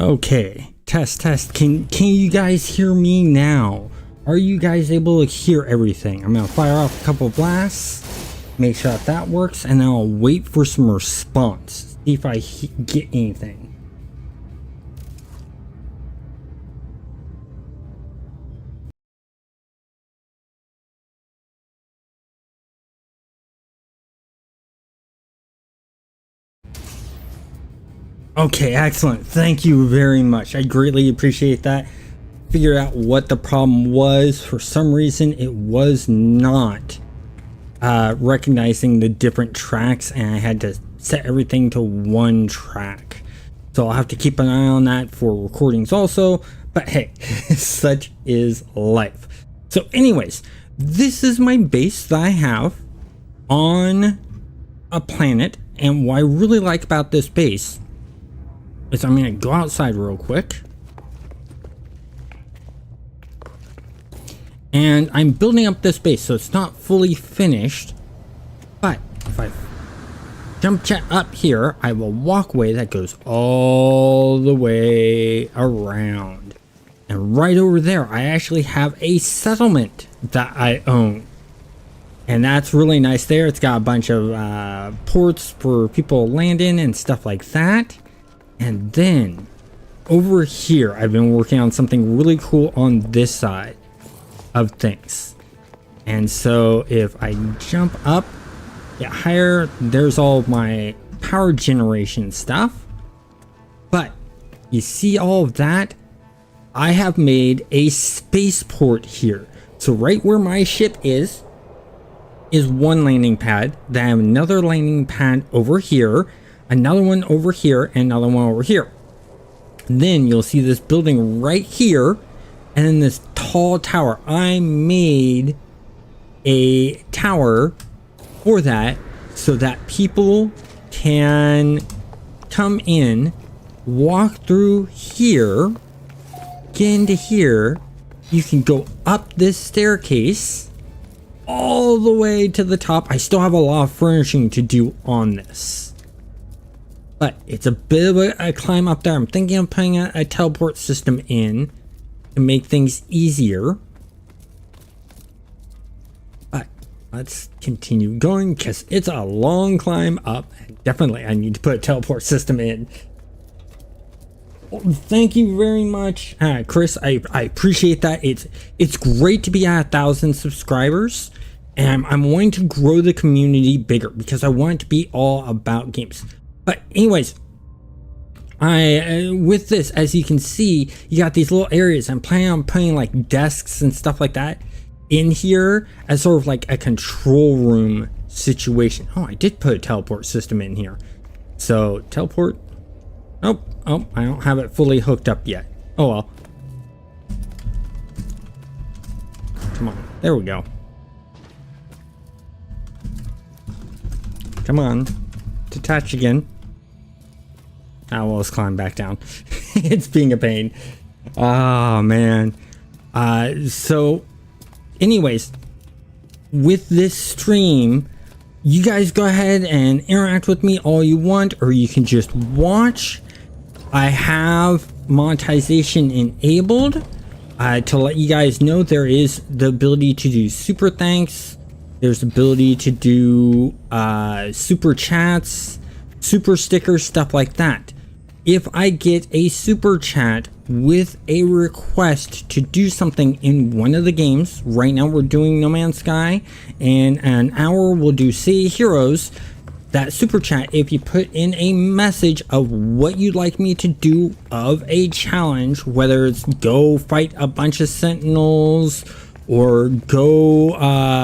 Okay, test. Can you guys hear me now? Are you guys able to hear everything? I'm gonna fire off a couple of blasts, make sure that works, and then I'll wait for some response. See if I get anything. Okay, excellent. Thank you very much. I greatly appreciate that. Figure out what the problem was. For some reason, it was not recognizing the different tracks, and I had to set everything to one track. So I'll have to keep an eye on that for recordings also. But hey, such is life. So anyways, this is my base that I have on a planet, and what I really like about this base is I'm gonna go outside real quick, and I'm building up this base, so it's not fully finished. But if I jump up here, I have a walkway that goes all the way around, and right over there I actually have a settlement that I own, and that's really nice. There it's got a bunch of ports for people to land in and stuff like that. And then over here, I've been working on something really cool on this side of things. And so if I jump up, get higher, there's all of my power generation stuff. But you see all of that? I have made a spaceport here. So right where my ship is one landing pad. Then I have another landing pad over here, another one over here, and another one over here. And then you'll see this building right here, and then this tall tower. I made a tower for that so that people can come in, walk through here, get into here. You can go up this staircase all the way to the top. I still have a lot of furnishing to do on this, but it's a bit of a climb up there. I'm thinking of putting a teleport system in to make things easier. But let's continue going because it's a long climb up. Definitely I need to put a teleport system in. Thank you very much, Chris. I appreciate that. It's great to be at 1,000 subscribers, and I'm wanting to grow the community bigger because I want it to be all about games. But anyways, with this, as you can see, you got these little areas. I'm planning on putting like desks and stuff like that in here as sort of like a control room situation. Oh, I did put a teleport system in here. So teleport. Oh, I don't have it fully hooked up yet. Oh well. Come on, there we go. Come on, detach again. Ah, well, let's climb back down. It's being a pain. Oh man. So anyways, with this stream, you guys go ahead and interact with me all you want, or you can just watch. I have monetization enabled to let you guys know there is the ability to do super thanks. There's the ability to do super chats, super stickers, stuff like that. If I get a super chat with a request to do something in one of the games, right now we're doing No Man's Sky, and in an hour we'll do City Heroes. That super chat, if you put in a message of what you'd like me to do of a challenge, whether it's go fight a bunch of sentinels or go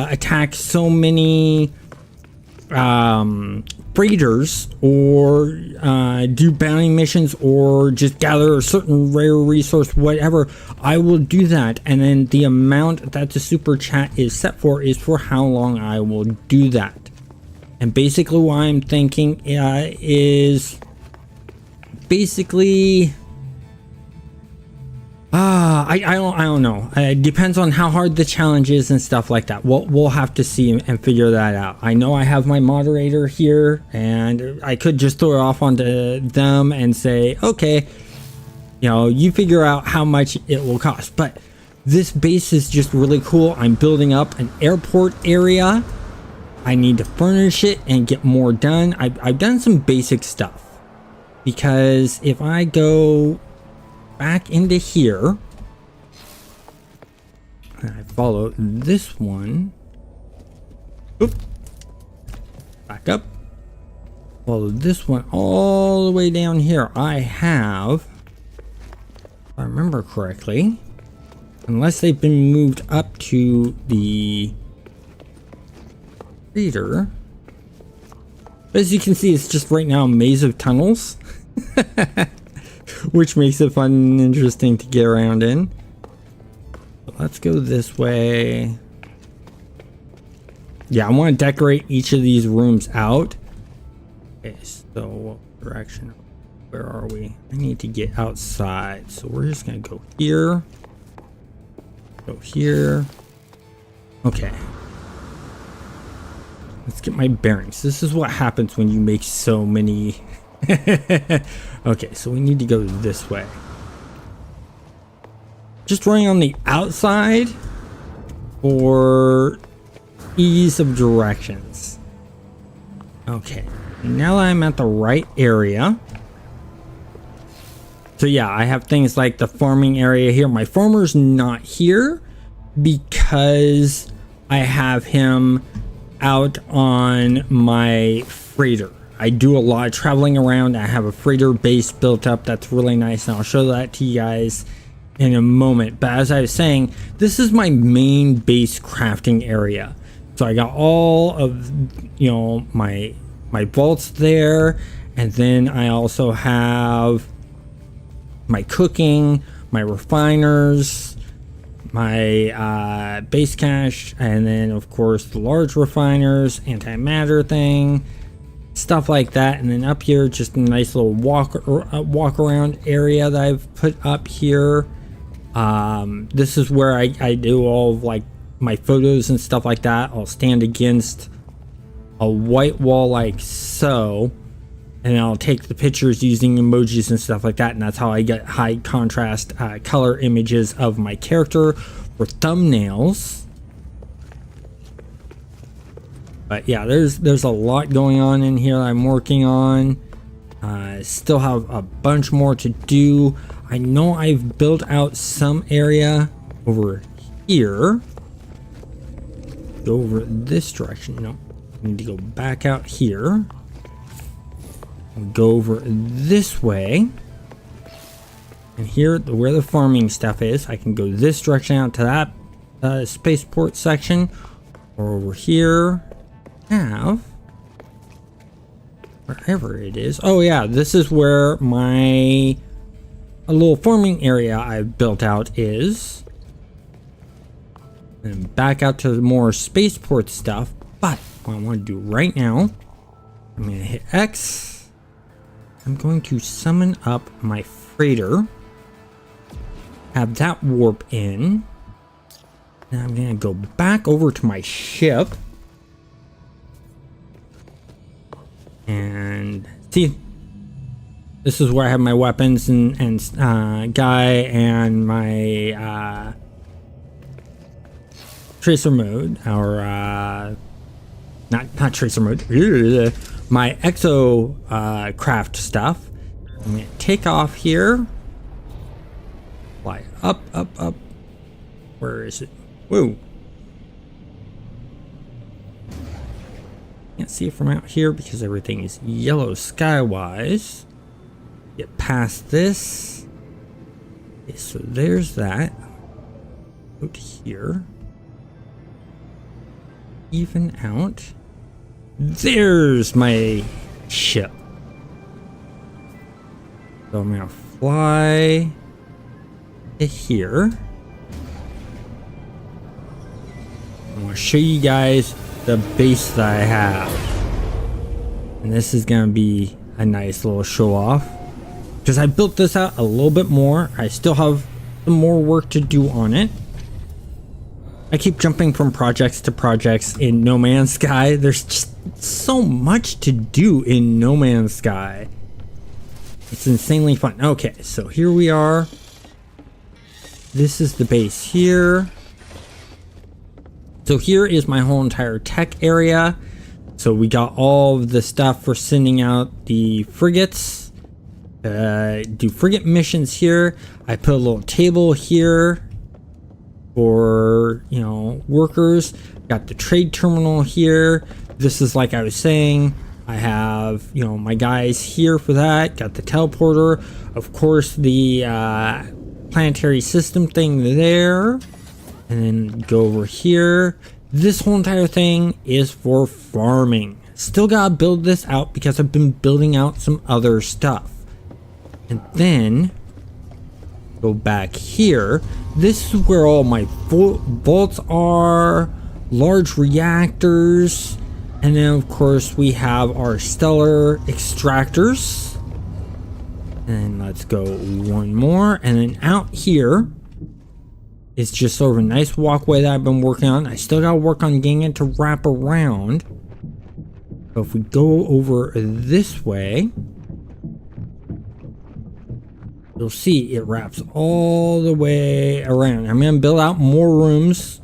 attack so many freighters, or do bounty missions, or just gather a certain rare resource, whatever, I will do that. And then the amount that the super chat is set for is for how long I will do that. And basically what I'm thinking is basically I don't know. It depends on how hard the challenge is and stuff like that. We'll have to see and figure that out. I know I have my moderator here, and I could just throw it off onto them and say, okay, You know, you figure out how much it will cost. But this base is just really cool. I'm building up an airport area. I need to furnish it and get more done. I've done some basic stuff. Because if I go back into here, and I follow this one, oop, back up, follow this one all the way down here, I have, if I remember correctly, unless they've been moved up to the reader, as you can see, it's just right now a maze of tunnels. Which makes it fun and interesting to get around in. But let's go this way. Yeah, I want to decorate each of these rooms out. Okay, so what direction? Where are we? I need to get outside. So we're just going to go here. Go here. Okay. Let's get my bearings. This is what happens when you make so many. Okay, so we need to go this way. Just running on the outside for ease of directions. Okay, now that I'm at the right area. So yeah, I have things like the farming area here. My farmer's not here because I have him out on my freighter. I do a lot of traveling around. I have a freighter base built up that's really nice, and I'll show that to you guys in a moment. But as I was saying, this is my main base crafting area. So I got all of, you know, my vaults there, and then I also have my cooking, my refiners, my base cache, and then of course the large refiners, antimatter thing, stuff like that. And then up here, just a nice little walk around area that I've put up here. This is where I do all of like my photos and stuff like that. I'll stand against a white wall like so, and I'll take the pictures using emojis and stuff like that, and that's how I get high contrast color images of my character for thumbnails. But yeah, there's a lot going on in here that I'm working on. Still have a bunch more to do. I know I've built out some area over here. Go over this direction. No, I need to go back out here. Go over this way. And here, where the farming stuff is, I can go this direction out to that spaceport section. Or over here. Have wherever it is. Oh yeah, this is where my a little farming area I've built out is. And back out to the more spaceport stuff. But what I want to do right now, I'm going to hit X. I'm going to summon up my freighter. Have that warp in. And I'm going to go back over to my ship. And see, this is where I have my weapons and guy and my tracer mode, or not tracer mode, my exo craft stuff. I'm gonna take off here, fly up. Where is it? Whoa. Can't see it from out here because everything is yellow skywise. Get past this. Okay, so there's that. Go to here. Even out. There's my ship. So I'm gonna fly to here. I want to show you guys the base that I have, and this is gonna be a nice little show off because I built this out a little bit more. I still have some more work to do on it. I keep jumping from projects to projects in No Man's Sky. There's just so much to do in No Man's Sky. It's insanely fun. Okay, so here we are. This is the base here. So here is my whole entire tech area. So we got all of the stuff for sending out the frigates. Do frigate missions here. I put a little table here for, you know, workers. Got the trade terminal here. This is like I was saying. I have, you know, my guys here for that. Got the teleporter. Of course, the planetary system thing there. And then go over here. This whole entire thing is for farming. Still gotta build this out because I've been building out some other stuff. And then go back here. This is where all my vaults are. Large reactors. And then of course we have our stellar extractors. And let's go one more. And then out here is just sort of a nice walkway that I've been working on. I still gotta work on getting it to wrap around. But if we go over this way, you'll see it wraps all the way around. I'm gonna build out more rooms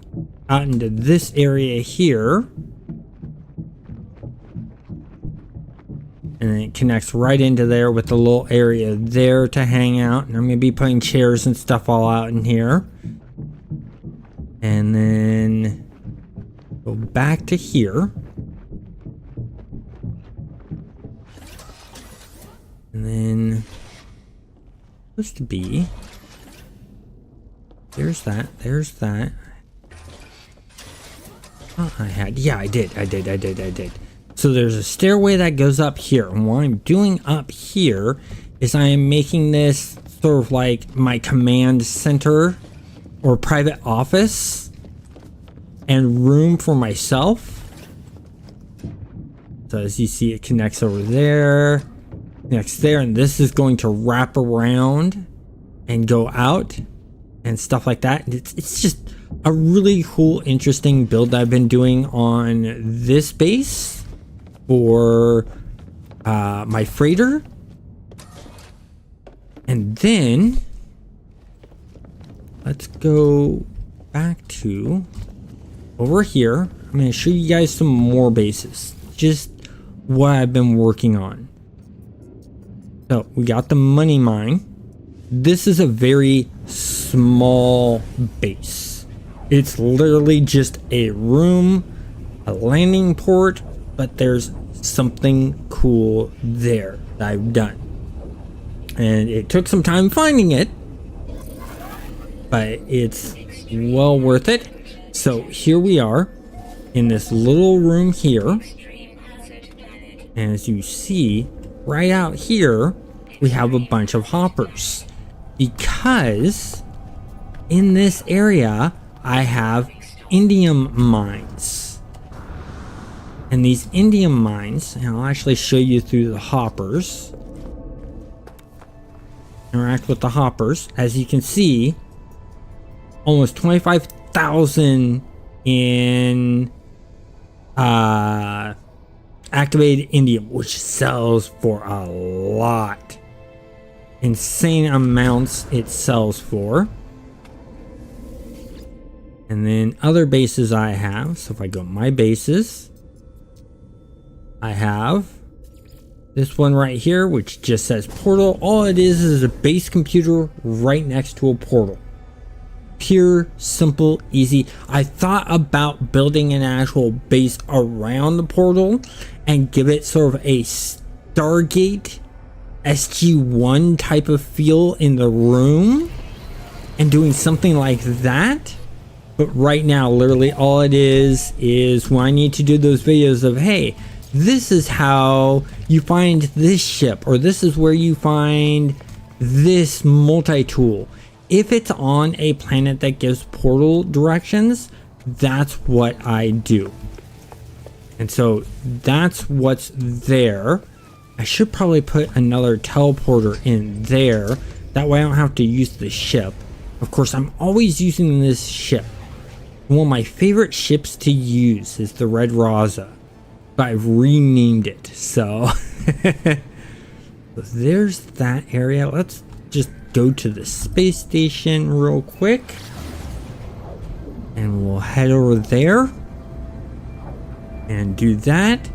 out into this area here. And it connects right into there with the little area there to hang out. And I'm gonna be putting chairs and stuff all out in here. And then go back to here. And then supposed to be, there's that. Oh, I did. So there's a stairway that goes up here. And what I'm doing up here is I am making this sort of like my command center or private office and room for myself. So as you see, it connects over there, connects there, and this is going to wrap around and go out and stuff like that. It's just a really cool, interesting build that I've been doing on this base for my freighter. And then let's go back to over here. I'm going to show you guys some more bases, just what I've been working on. So we got the money mine. This is a very small base. It's literally just a room, a landing port, but there's something cool there that I've done. And it took some time finding it, but it's well worth it. So here we are in this little room here. And as you see, right out here, we have a bunch of hoppers. Because in this area, I have indium mines. And these indium mines, and I'll actually show you through the hoppers. Interact with the hoppers. As you can see, almost 25,000 in activated indium, which sells for a lot. Insane amounts it sells for. And then other bases I have. So if I go my bases, I have this one right here, which just says portal. All it is a base computer right next to a portal. Pure, simple, easy. I thought about building an actual base around the portal and give it sort of a Stargate SG-1 type of feel in the room and doing something like that. But right now, literally all it is when I need to do those videos of, hey, this is how you find this ship, or this is where you find this multi-tool. If it's on a planet that gives portal directions, that's what I do. And so that's what's there. I should probably put another teleporter in there. That way I don't have to use the ship. Of course, I'm always using this ship. One of my favorite ships to use is the Red Raza. But I've renamed it, so So there's that area. Let's just go to the space station real quick. And we'll head over there. And do that.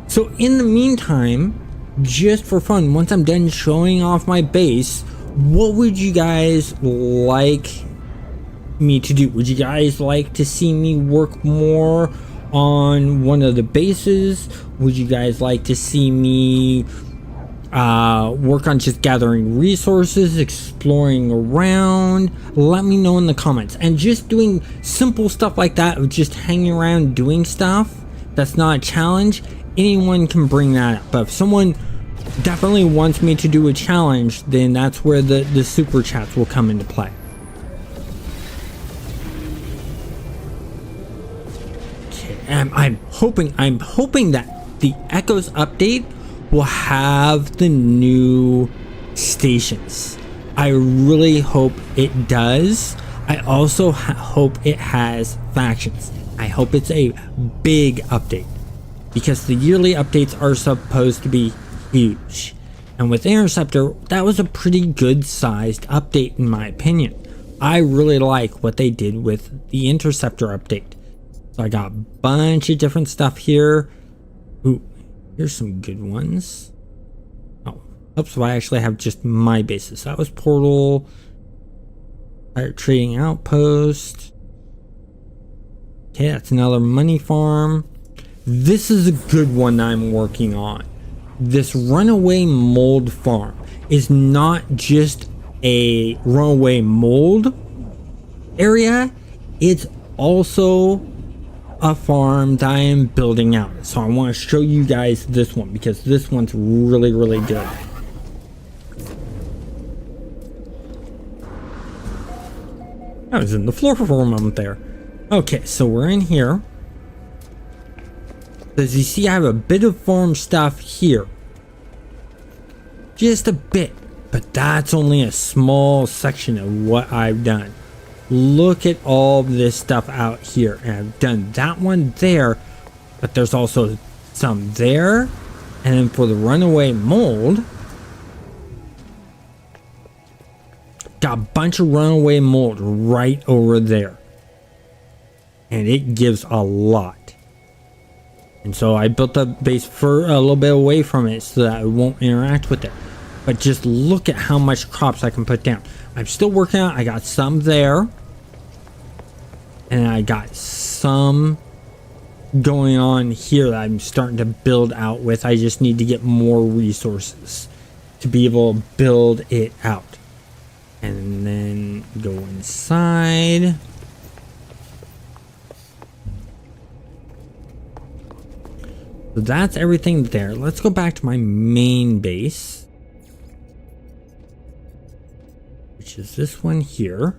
So in the meantime, just for fun, once I'm done showing off my base, what would you guys like me to do? Would you guys like to see me work more on one of the bases? Would you guys like to see me work on just gathering resources, exploring around? Let me know in the comments. And just doing simple stuff like that, of just hanging around doing stuff that's not a challenge, anyone can bring that up. But if someone definitely wants me to do a challenge, then that's where the super chats will come into play. Okay, I'm hoping that the Echoes update will have the new stations. I really hope it does. I also hope it has factions. I hope it's a big update, because the yearly updates are supposed to be huge. And with Interceptor, that was a pretty good sized update in my opinion. I really like what they did with the Interceptor update. So I got a bunch of different stuff here. Ooh, here's some good ones. Oh, oops, so I actually have just my bases. That was Portal, Pirate Trading Outpost. Okay, that's another money farm. This is a good one I'm working on. This runaway mold farm is not just a runaway mold area, it's also a farm that I am building out. So I want to show you guys this one, because this one's really, really good. I was in the floor for a moment there. Okay, so we're in here. As you see, I have a bit of farm stuff here. Just a bit, but that's only a small section of what I've done. Look at all this stuff out here. And I've done that one there, but there's also some there. And then for the runaway mold, got a bunch of runaway mold right over there. And it gives a lot. And so I built the base for a little bit away from it so that it won't interact with it. But just look at how much crops I can put down. I'm still working on it. I got some there. And I got some going on here that I'm starting to build out with. I just need to get more resources to be able to build it out. And then go inside. So that's everything there. Let's go back to my main base, which is this one here.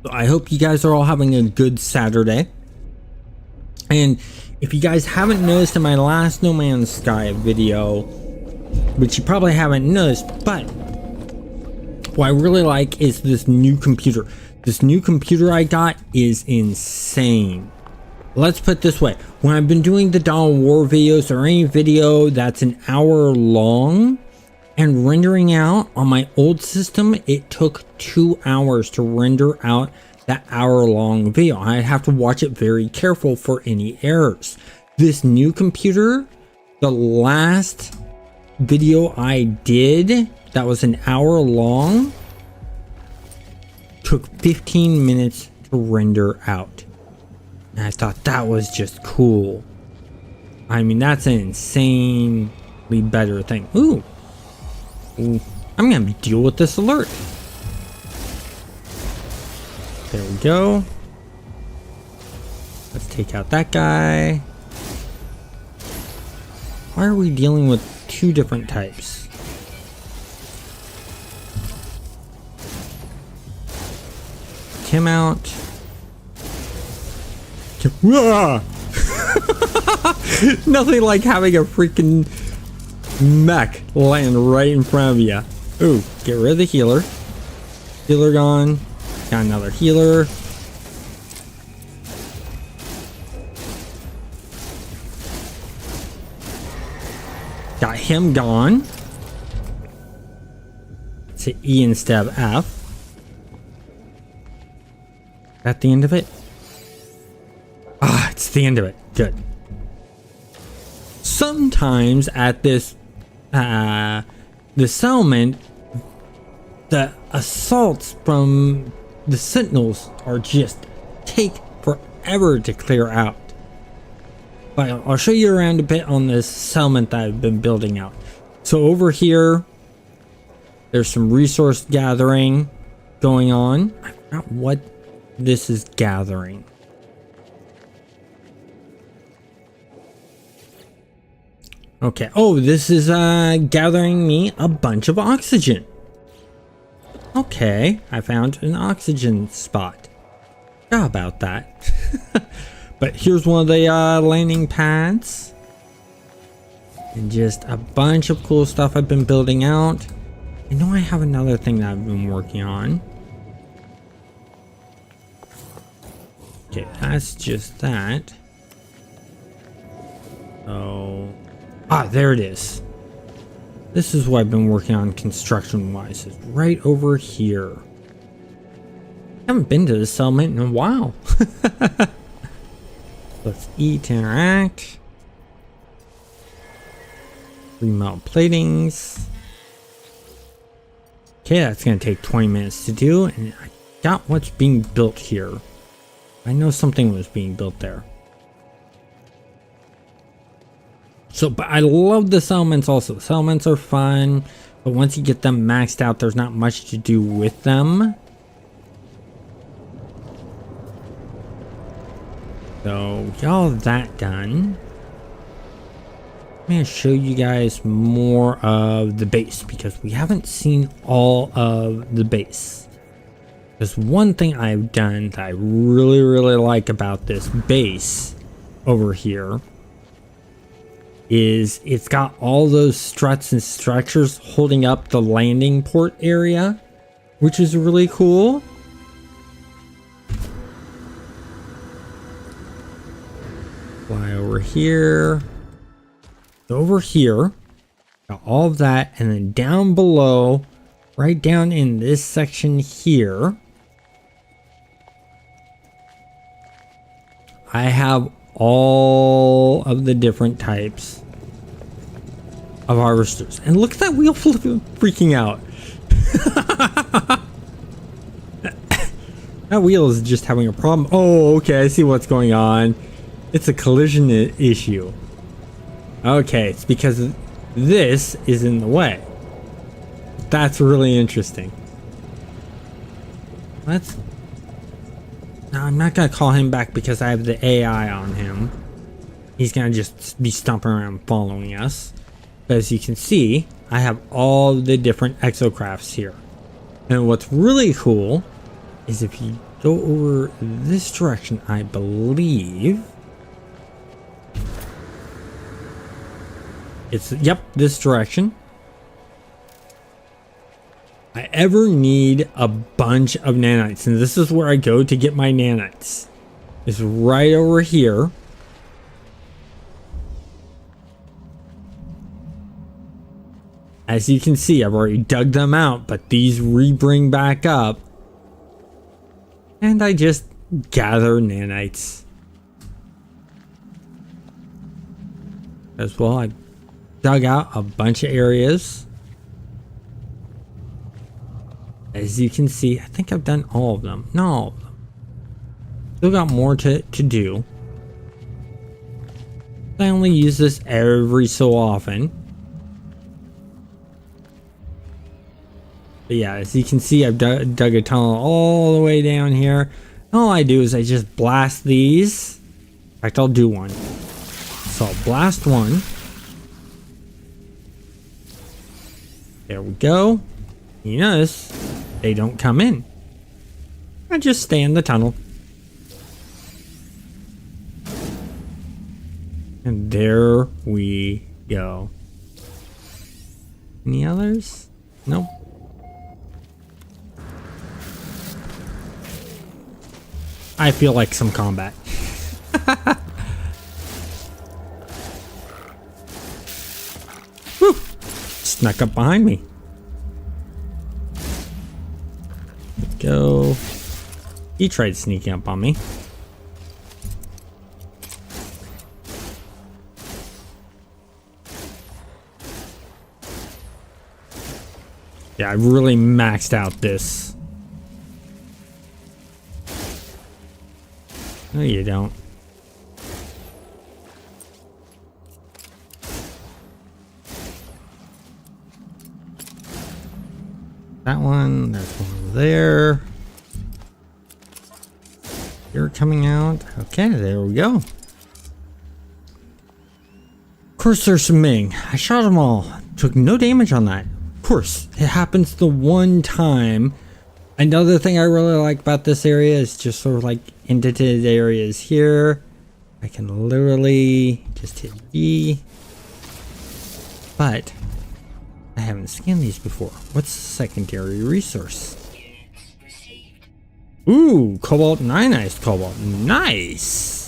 So I hope you guys are all having a good Saturday. And if you guys haven't noticed in my last No Man's Sky video, which you probably haven't noticed, but what I really like is this new computer. This new computer I got is insane. Let's put it this way. When I've been doing the Dawn of War videos, or any video that's an hour long and rendering out on my old system, it took 2 hours to render out that hour-long video. I'd have to watch it very careful for any errors. This new computer, the last video I did that was an hour long, took 15 minutes to render out. And I thought that was just cool. I mean, that's an insanely better thing. Ooh. I'm gonna deal with this alert. There we go. Let's take out that guy. Why are we dealing with 2 different types? Take him out. Nothing like having a freaking mech land right in front of you. Ooh, get rid of the healer. Healer gone. Got another healer. Got him gone. Let's hit E instead of F. At the end of it? Ah, it's the end of it. Good. Sometimes at this the settlement, the assaults from the sentinels are just take forever to clear out. But I'll show you around a bit on this settlement that I've been building out. So over here, there's some resource gathering going on. I forgot what this is gathering. Okay. Oh, this is gathering me a bunch of oxygen. Okay, I found an oxygen spot. How about that? But here's one of the landing pads. And just a bunch of cool stuff I've been building out. I know I have another thing that I've been working on. Okay, that's just that. So... ah, there it is. This is what I've been working on construction-wise. It's right over here. I haven't been to this settlement in a while. Let's E to interact. Remelt platings. Okay, that's going to take 20 minutes to do. And I got what's being built here. I know something was being built there. So, but I love the settlements also. The settlements are fun, but once you get them maxed out, there's not much to do with them. So, got all that done. I'm going to show you guys more of the base because we haven't seen all of the base. There's one thing I've done that I really, really like about this base over here. Is it's got all those struts and structures holding up the landing port area, which is really cool. Fly over here. Over here, got all of that, and then down below, right down in this section here, I have all of the different types of harvesters. And look at that wheel freaking out. That wheel is just having a problem. Oh, okay, I see what's going on. It's a collision issue. Okay, it's because this is in the way. That's really interesting. Let's... no, I'm not gonna call him back because I have the AI on him. He's gonna just be stomping around following us. But as you can see, I have all the different exocrafts here. And what's really cool is if you go over this direction, I believe... it's, yep, this direction. I ever need a bunch of nanites, and this is where I go to get my nanites. It's right over here. As you can see, I've already dug them out, but these re-bring back up. And I just gather nanites. As well, I dug out a bunch of areas. As you can see, I think I've done all of them. Not all of them. Still got more to do. I only use this every so often. But yeah, as you can see, I've dug a tunnel all the way down here. All I do is I just blast these. In fact, I'll do one. So I'll blast one. There we go. You notice they don't come in. I just stay in the tunnel. And there we go. Any others? Nope. I feel like some combat. Woo! Snuck up behind me. Let's go. He tried sneaking up on me. Yeah, I really maxed out this. No, you don't. That one, there's one over there. You're coming out. Okay, there we go. Of course, there's some Ming. I shot them all. Took no damage on that. Of course, it happens the one time. Another thing I really like about this area is just sort of like indented areas here. I can literally just hit B. But I haven't scanned these before. What's the secondary resource? Ooh, cobalt, ionized cobalt. Nice.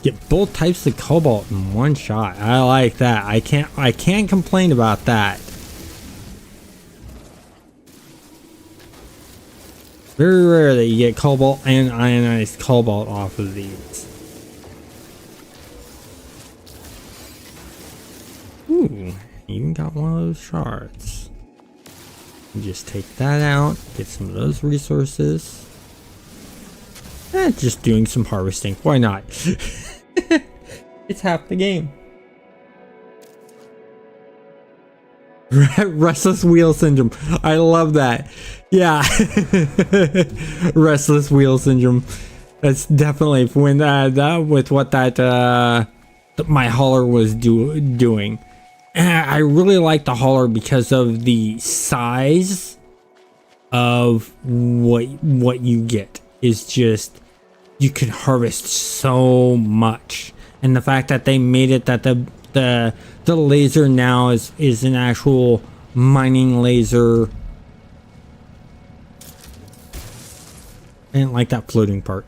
Get both types of cobalt in one shot. I like that. I can't complain about that. Very rare that you get cobalt and ionized cobalt off of these. Ooh, even got one of those shards. Just take that out, get some of those resources. Just doing some harvesting. Why not? It's half the game. Restless wheel syndrome. I love that. Yeah. Restless wheel syndrome. That's definitely when that with what that my hauler was doing. And I really like the hauler because of the size of what you get. Is just you can harvest so much, and the fact that they made it that the laser now is an actual mining laser. I didn't like that floating part.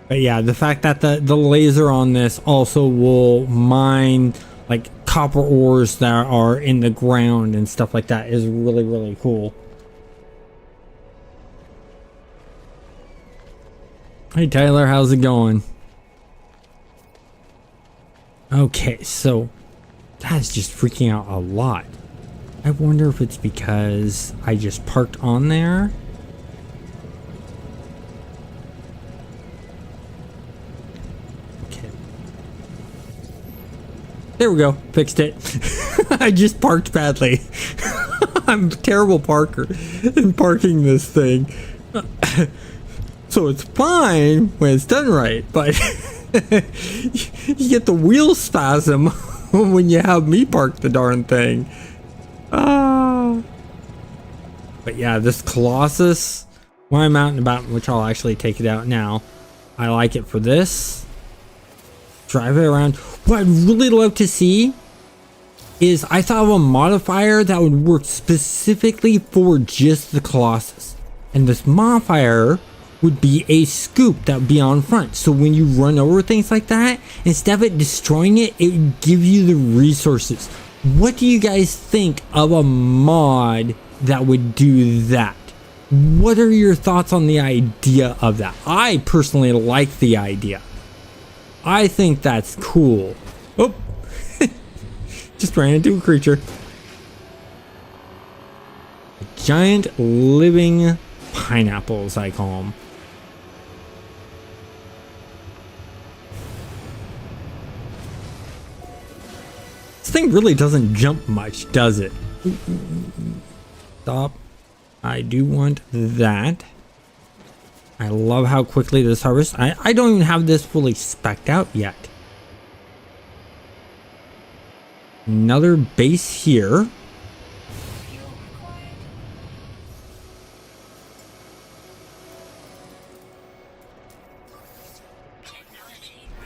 But yeah, the fact that the laser on this also will mine like copper ores that are in the ground and stuff like that is really, really cool. Hey Tyler, how's it going? Okay, so that is just freaking out a lot. I wonder if it's because I just parked on there. Okay. There we go. Fixed it. I just parked badly. I'm a terrible parker in parking this thing. So it's fine when it's done right, but you get the wheel spasm when you have me park the darn thing. But yeah, this Colossus, when I'm out and about, which I'll actually take it out now, I like it for this. Drive it around. What I'd really love to see is I thought of a modifier that would work specifically for just the Colossus. And this modifier would be a scoop that would be on front. So when you run over things like that, instead of it destroying it, it would give you the resources. What do you guys think of a mod that would do that? What are your thoughts on the idea of that? I personally like the idea. I think that's cool. Oh, just ran into a creature. Giant living pineapples, I call them. This thing really doesn't jump much, does it? Stop. I do want that. I love how quickly this harvests. I don't even have this fully specced out yet. Another base here.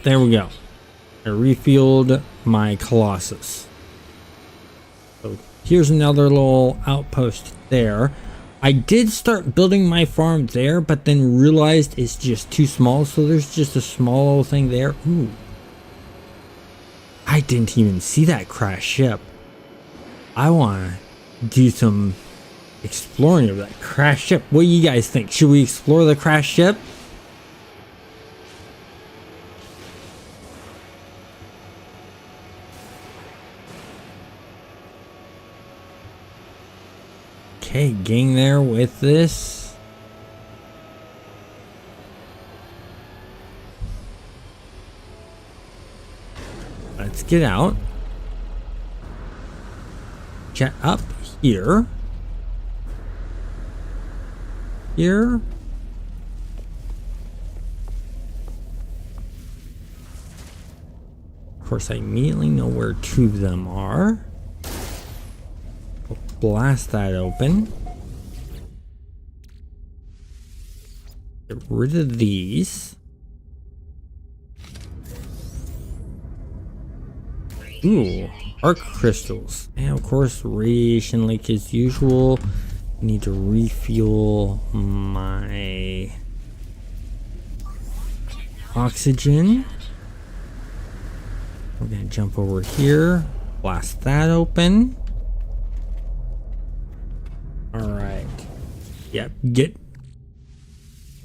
There we go. I refueled my Colossus. So here's another little outpost there. I did start building my farm there, but then realized it's just too small. So there's just a small little thing there. Ooh. I didn't even see that crash ship. I want to do some exploring of that crash ship. What do you guys think? Should we explore the crash ship? Okay, getting there with this. Let's get out. Jet up here. Here. Of course, I immediately know where two of them are. We'll blast that open. Get rid of these. Ooh, arc crystals. And of course, radiation leak as usual. Need to refuel my oxygen. We're gonna jump over here, blast that open. All right. Yep.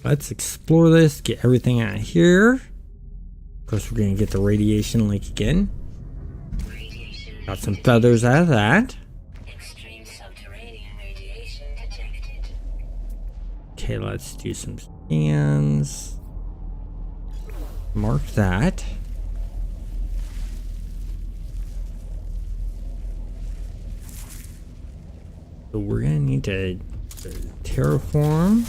Let's explore this. Get everything out of here. Of course, we're gonna get the radiation leak again. Got some feathers out of that. Extreme subterranean radiation detected. Okay, let's do some scans. Mark that. So we're gonna need to terraform.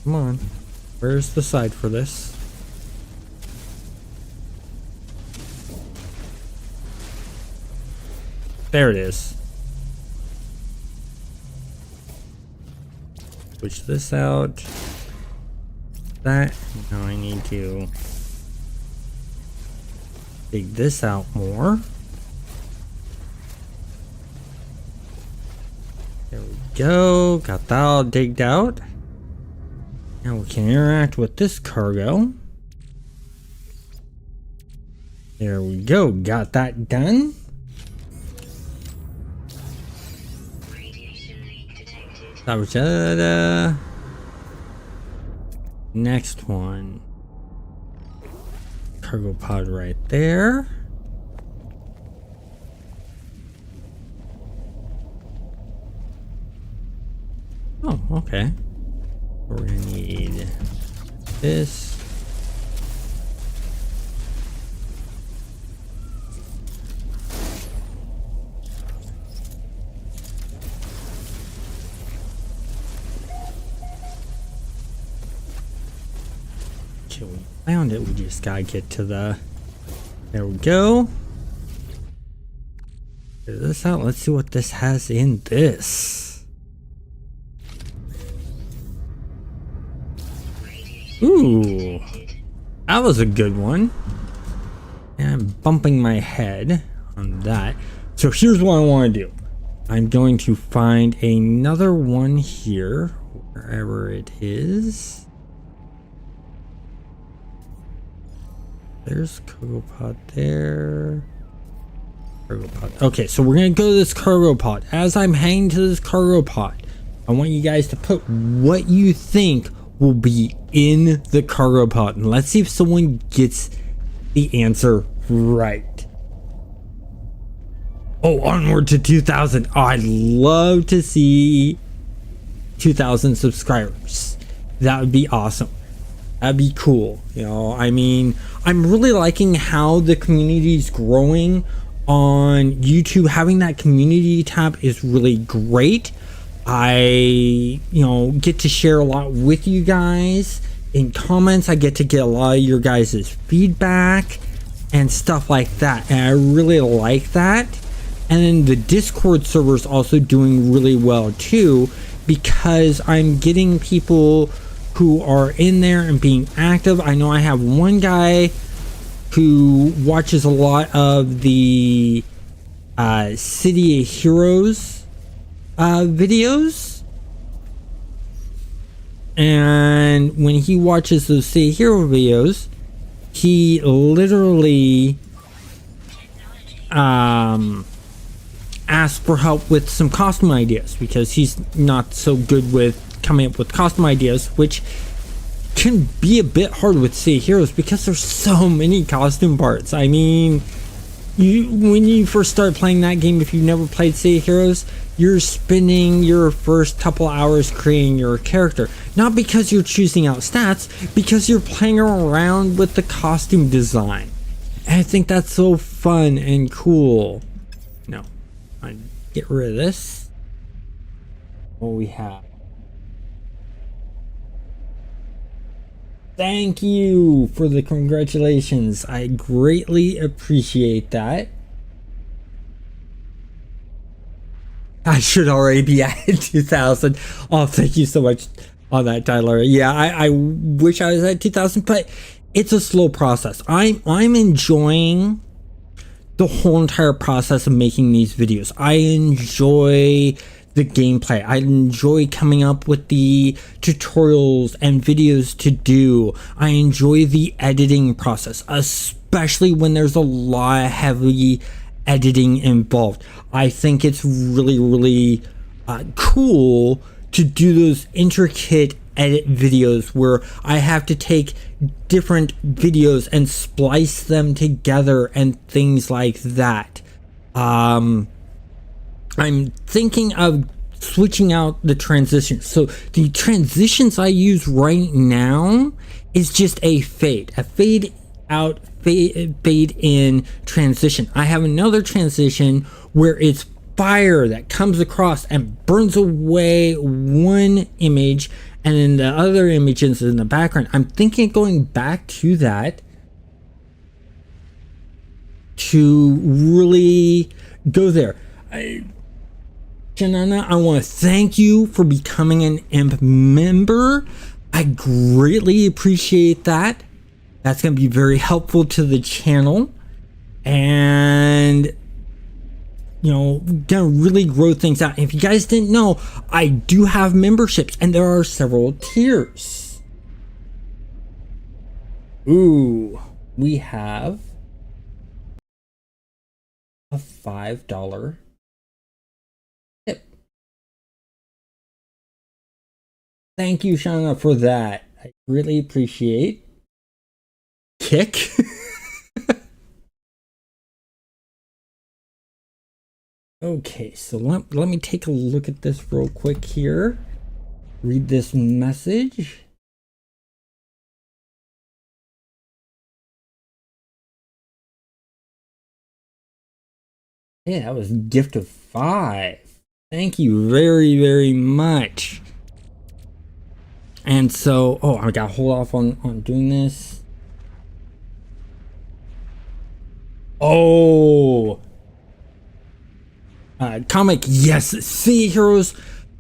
Come on. Where's the side for this? There it is. Switch this out. That. Now I need to dig this out more. There we go. Got that all digged out. Now we can interact with this cargo. There we go. Got that done. Next one. Cargo pod right there. Oh, okay. We're gonna need this. Okay, we found it. We just gotta get to the. There we go. Get this out. Let's see what this has in this. Ooh, that was a good one. And I'm bumping my head on that. So here's what I want to do. I'm going to find another one here, wherever it is. There's cargo pod there. Cargo pod. Okay, so we're going to go to this cargo pod. As I'm heading to this cargo pod, I want you guys to put what you think will be in the cargo pod, and let's see if someone gets the answer right. Oh, onward to 2,000. Oh, I'd love to see 2,000 subscribers. That would be awesome. That'd be cool. You know, I mean, I'm really liking how the community is growing on YouTube. Having that community tab is really great. I, get to share a lot with you guys. In comments, I get a lot of your guys' feedback and stuff like that. And I really like that. And then the Discord server is also doing really well too, because I'm getting people who are in there and being active. I know I have one guy who watches a lot of the City of Heroes videos, and when he watches those City of Hero videos, he literally asks for help with some costume ideas, because he's not so good with coming up with costume ideas, which can be a bit hard with City of Heroes because there's so many costume parts. I mean, when you first start playing that game, if you've never played City of Heroes, you're spending your first couple hours creating your character. Not because you're choosing out stats, because you're playing around with the costume design. And I think that's so fun and cool. No, I get rid of this. What we have. Thank you for the congratulations. I greatly appreciate that. I should already be at 2,000. Oh, thank you so much on that, Tyler. Yeah, I wish I was at 2,000, but it's a slow process. I'm enjoying the whole entire process of making these videos. I enjoy the gameplay. I enjoy coming up with the tutorials and videos to do. I enjoy the editing process, especially when there's a lot of heavy editing involved. I think it's really cool to do those intricate edit videos where I have to take different videos and splice them together and things like that. I'm thinking of switching out the transitions. So the transitions I use right now is just a fade out, fade in transition. I have another transition where it's fire that comes across and burns away one image, and then the other image is in the background. I'm thinking of going back to that to really go there. Janana, I want to thank you for becoming an IMP member. I greatly appreciate that. That's going to be very helpful to the channel, and gonna really grow things out. And if you guys didn't know, I do have memberships, and there are several tiers. Ooh, we have a $5 tip. Thank you, Shauna, for that. I really appreciate. Kick. Okay, so let me take a look at this real quick here. Read this message. Yeah, that was a gift of 5. Thank you very much. And so, I gotta hold off on doing this. Comic, yes, City of Heroes.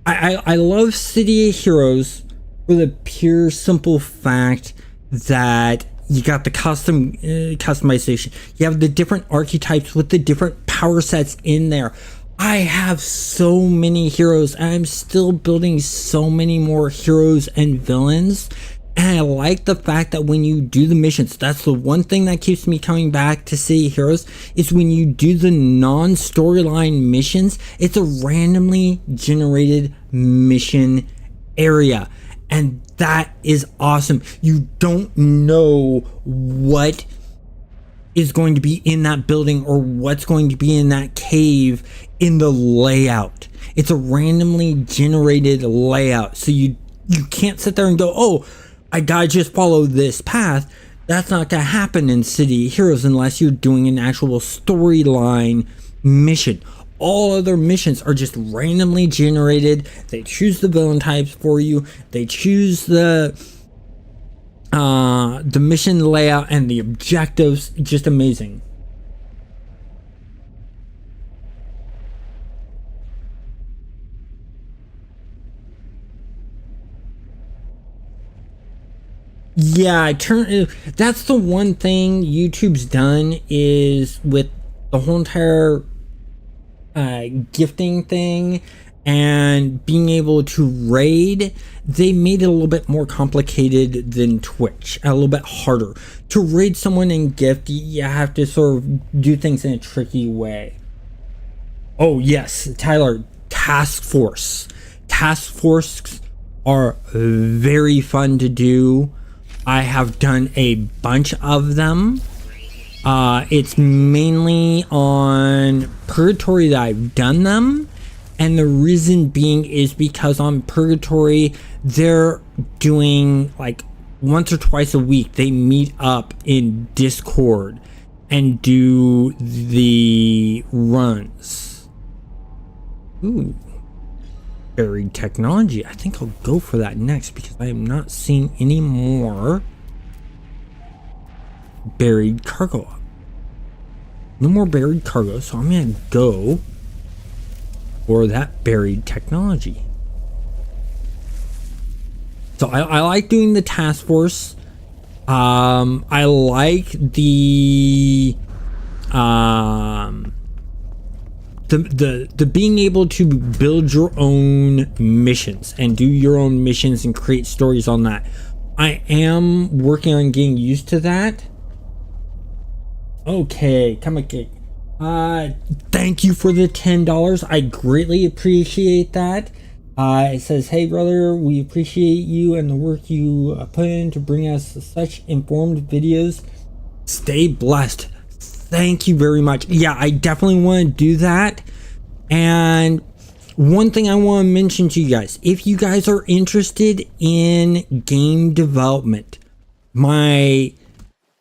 I love City of Heroes for the pure simple fact that you got the customization. You have the different archetypes with the different power sets in there. I have so many heroes, and I'm still building so many more heroes and villains. And I like the fact that when you do the missions, that's the one thing that keeps me coming back to City of Heroes, is when you do the non-storyline missions, it's a randomly generated mission area. And that is awesome. You don't know what is going to be in that building or what's going to be in that cave in the layout. It's a randomly generated layout. So you can't sit there and go, oh, I gotta just follow this path. That's not gonna happen in City of Heroes unless you're doing an actual storyline mission. all other missions are just randomly generated. They choose the villain types for you. They choose the mission layout and the objectives. Just amazing. Yeah, that's the one thing YouTube's done is with the whole entire gifting thing and being able to raid, they made it a little bit more complicated than Twitch, a little bit harder. To raid someone and gift, you have to sort of do things in a tricky way. Oh yes, Tyler, Task Force. Task Force are very fun to do. I have done a bunch of them. It's mainly on Purgatory that I've done them. And the reason being is because on Purgatory, they're doing like once or twice a week. They meet up in Discord and do the runs. Ooh. Buried technology. I think I'll go for that next because I am not seeing any more buried cargo. No more buried cargo, so I'm gonna go for that buried technology. So I like doing the task force. I like the being able to build your own missions and do your own missions and create stories on that. I am working on getting used to that. Okay, come on. Thank you for the $10. I greatly appreciate that. It says, hey brother, we appreciate you and the work you put in to bring us such informed videos. Stay blessed. Thank you very much. Yeah, I definitely want to do that. And one thing I want to mention to you guys, if you guys are interested in game development, my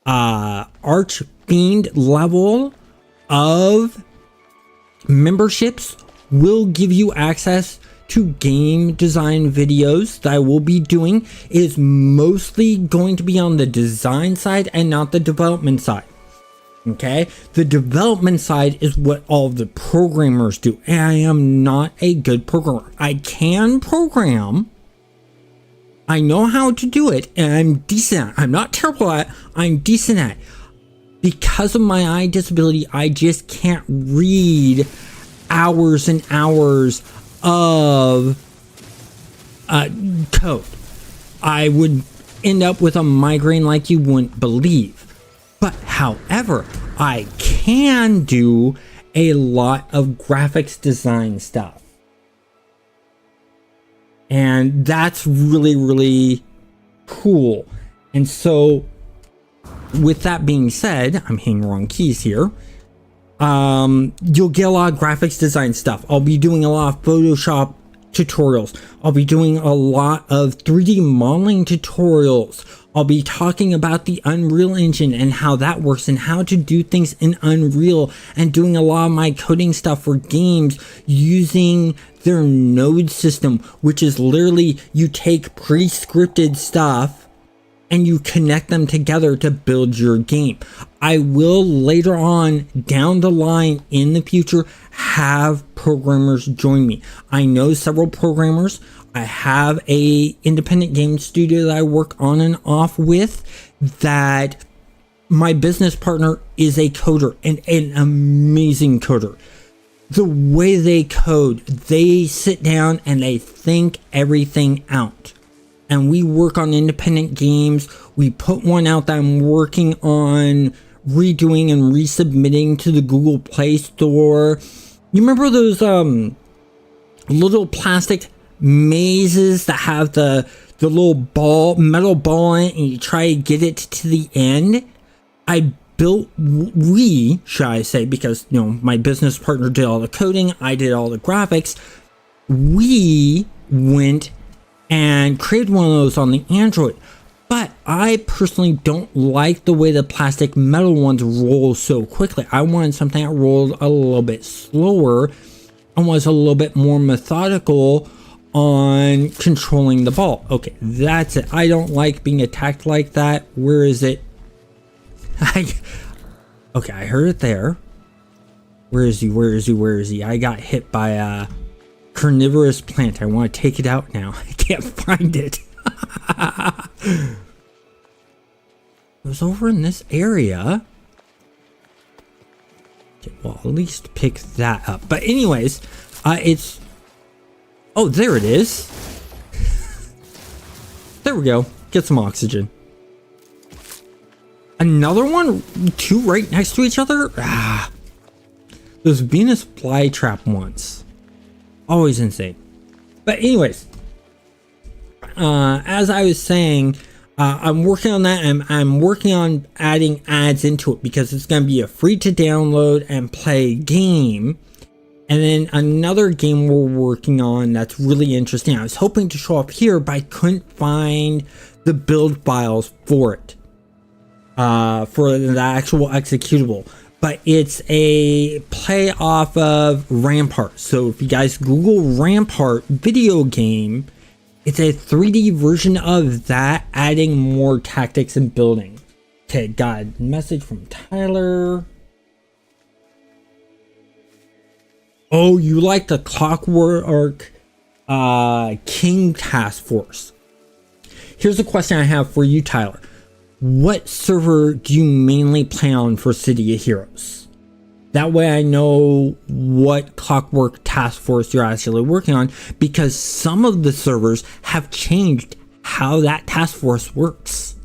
Archfiend level of memberships will give you access to game design videos that I will be doing. It is mostly going to be on the design side and not the development side. Okay, the development side is what all the programmers do, and I am not a good programmer. I can program, I know how to do it, and I'm decent at it. I'm not terrible at it, I'm decent at it. Because of my eye disability, I just can't read hours and hours of code. I would end up with a migraine like you wouldn't believe. But however, I can do a lot of graphics design stuff. And that's really, really cool. And so with that being said, I'm hitting the wrong keys here. You'll get a lot of graphics design stuff. I'll be doing a lot of Photoshop tutorials. I'll be doing a lot of 3D modeling tutorials. I'll be talking about the Unreal Engine and how that works and how to do things in Unreal, and doing a lot of my coding stuff for games using their node system, which is literally you take pre-scripted stuff and you connect them together to build your game. I will later on down the line in the future have programmers join me. I know several programmers. I have a independent game studio that I work on and off with, that my business partner is a coder, and an amazing coder. The way they code, they sit down and they think everything out. And we work on independent games. We put one out that I'm working on redoing and resubmitting to the Google Play Store. You remember those little plastic mazes that have the little metal ball in it, and you try to get it to the end? We, should I say, because my business partner did all the coding, I did all the graphics. We went and created one of those on the Android. But I personally don't like the way the plastic metal ones roll so quickly. I wanted something that rolled a little bit slower, and was a little bit more methodical on controlling the ball. Okay, that's it. I don't like being attacked like that. Where is it? Okay, I heard it there. Where is he? Where is he? Where is he? I got hit by a carnivorous plant. I want to take it out now. I can't find it. It was over in this area. Okay, well, at least pick that up. But anyways, it's... Oh, there it is. There we go. Get some oxygen. Another one? Two right next to each other? Ah. Those Venus flytrap ones. Always insane. But anyways, as I was saying, I'm working on that. I'm working on adding ads into it because it's going to be a free to download and play game. And then another game we're working on that's really interesting. I was hoping to show up here, but I couldn't find the build files for it. For the actual executable. But it's a play off of Rampart. So if you guys Google Rampart video game, it's a 3D version of that, adding more tactics and building. Okay, got a message from Tyler. Oh, you like the Clockwork King Task Force. Here's a question I have for you, Tyler. What server do you mainly play on for City of Heroes? That way I know what Clockwork Task Force you're actually working on, because some of the servers have changed how that task force works.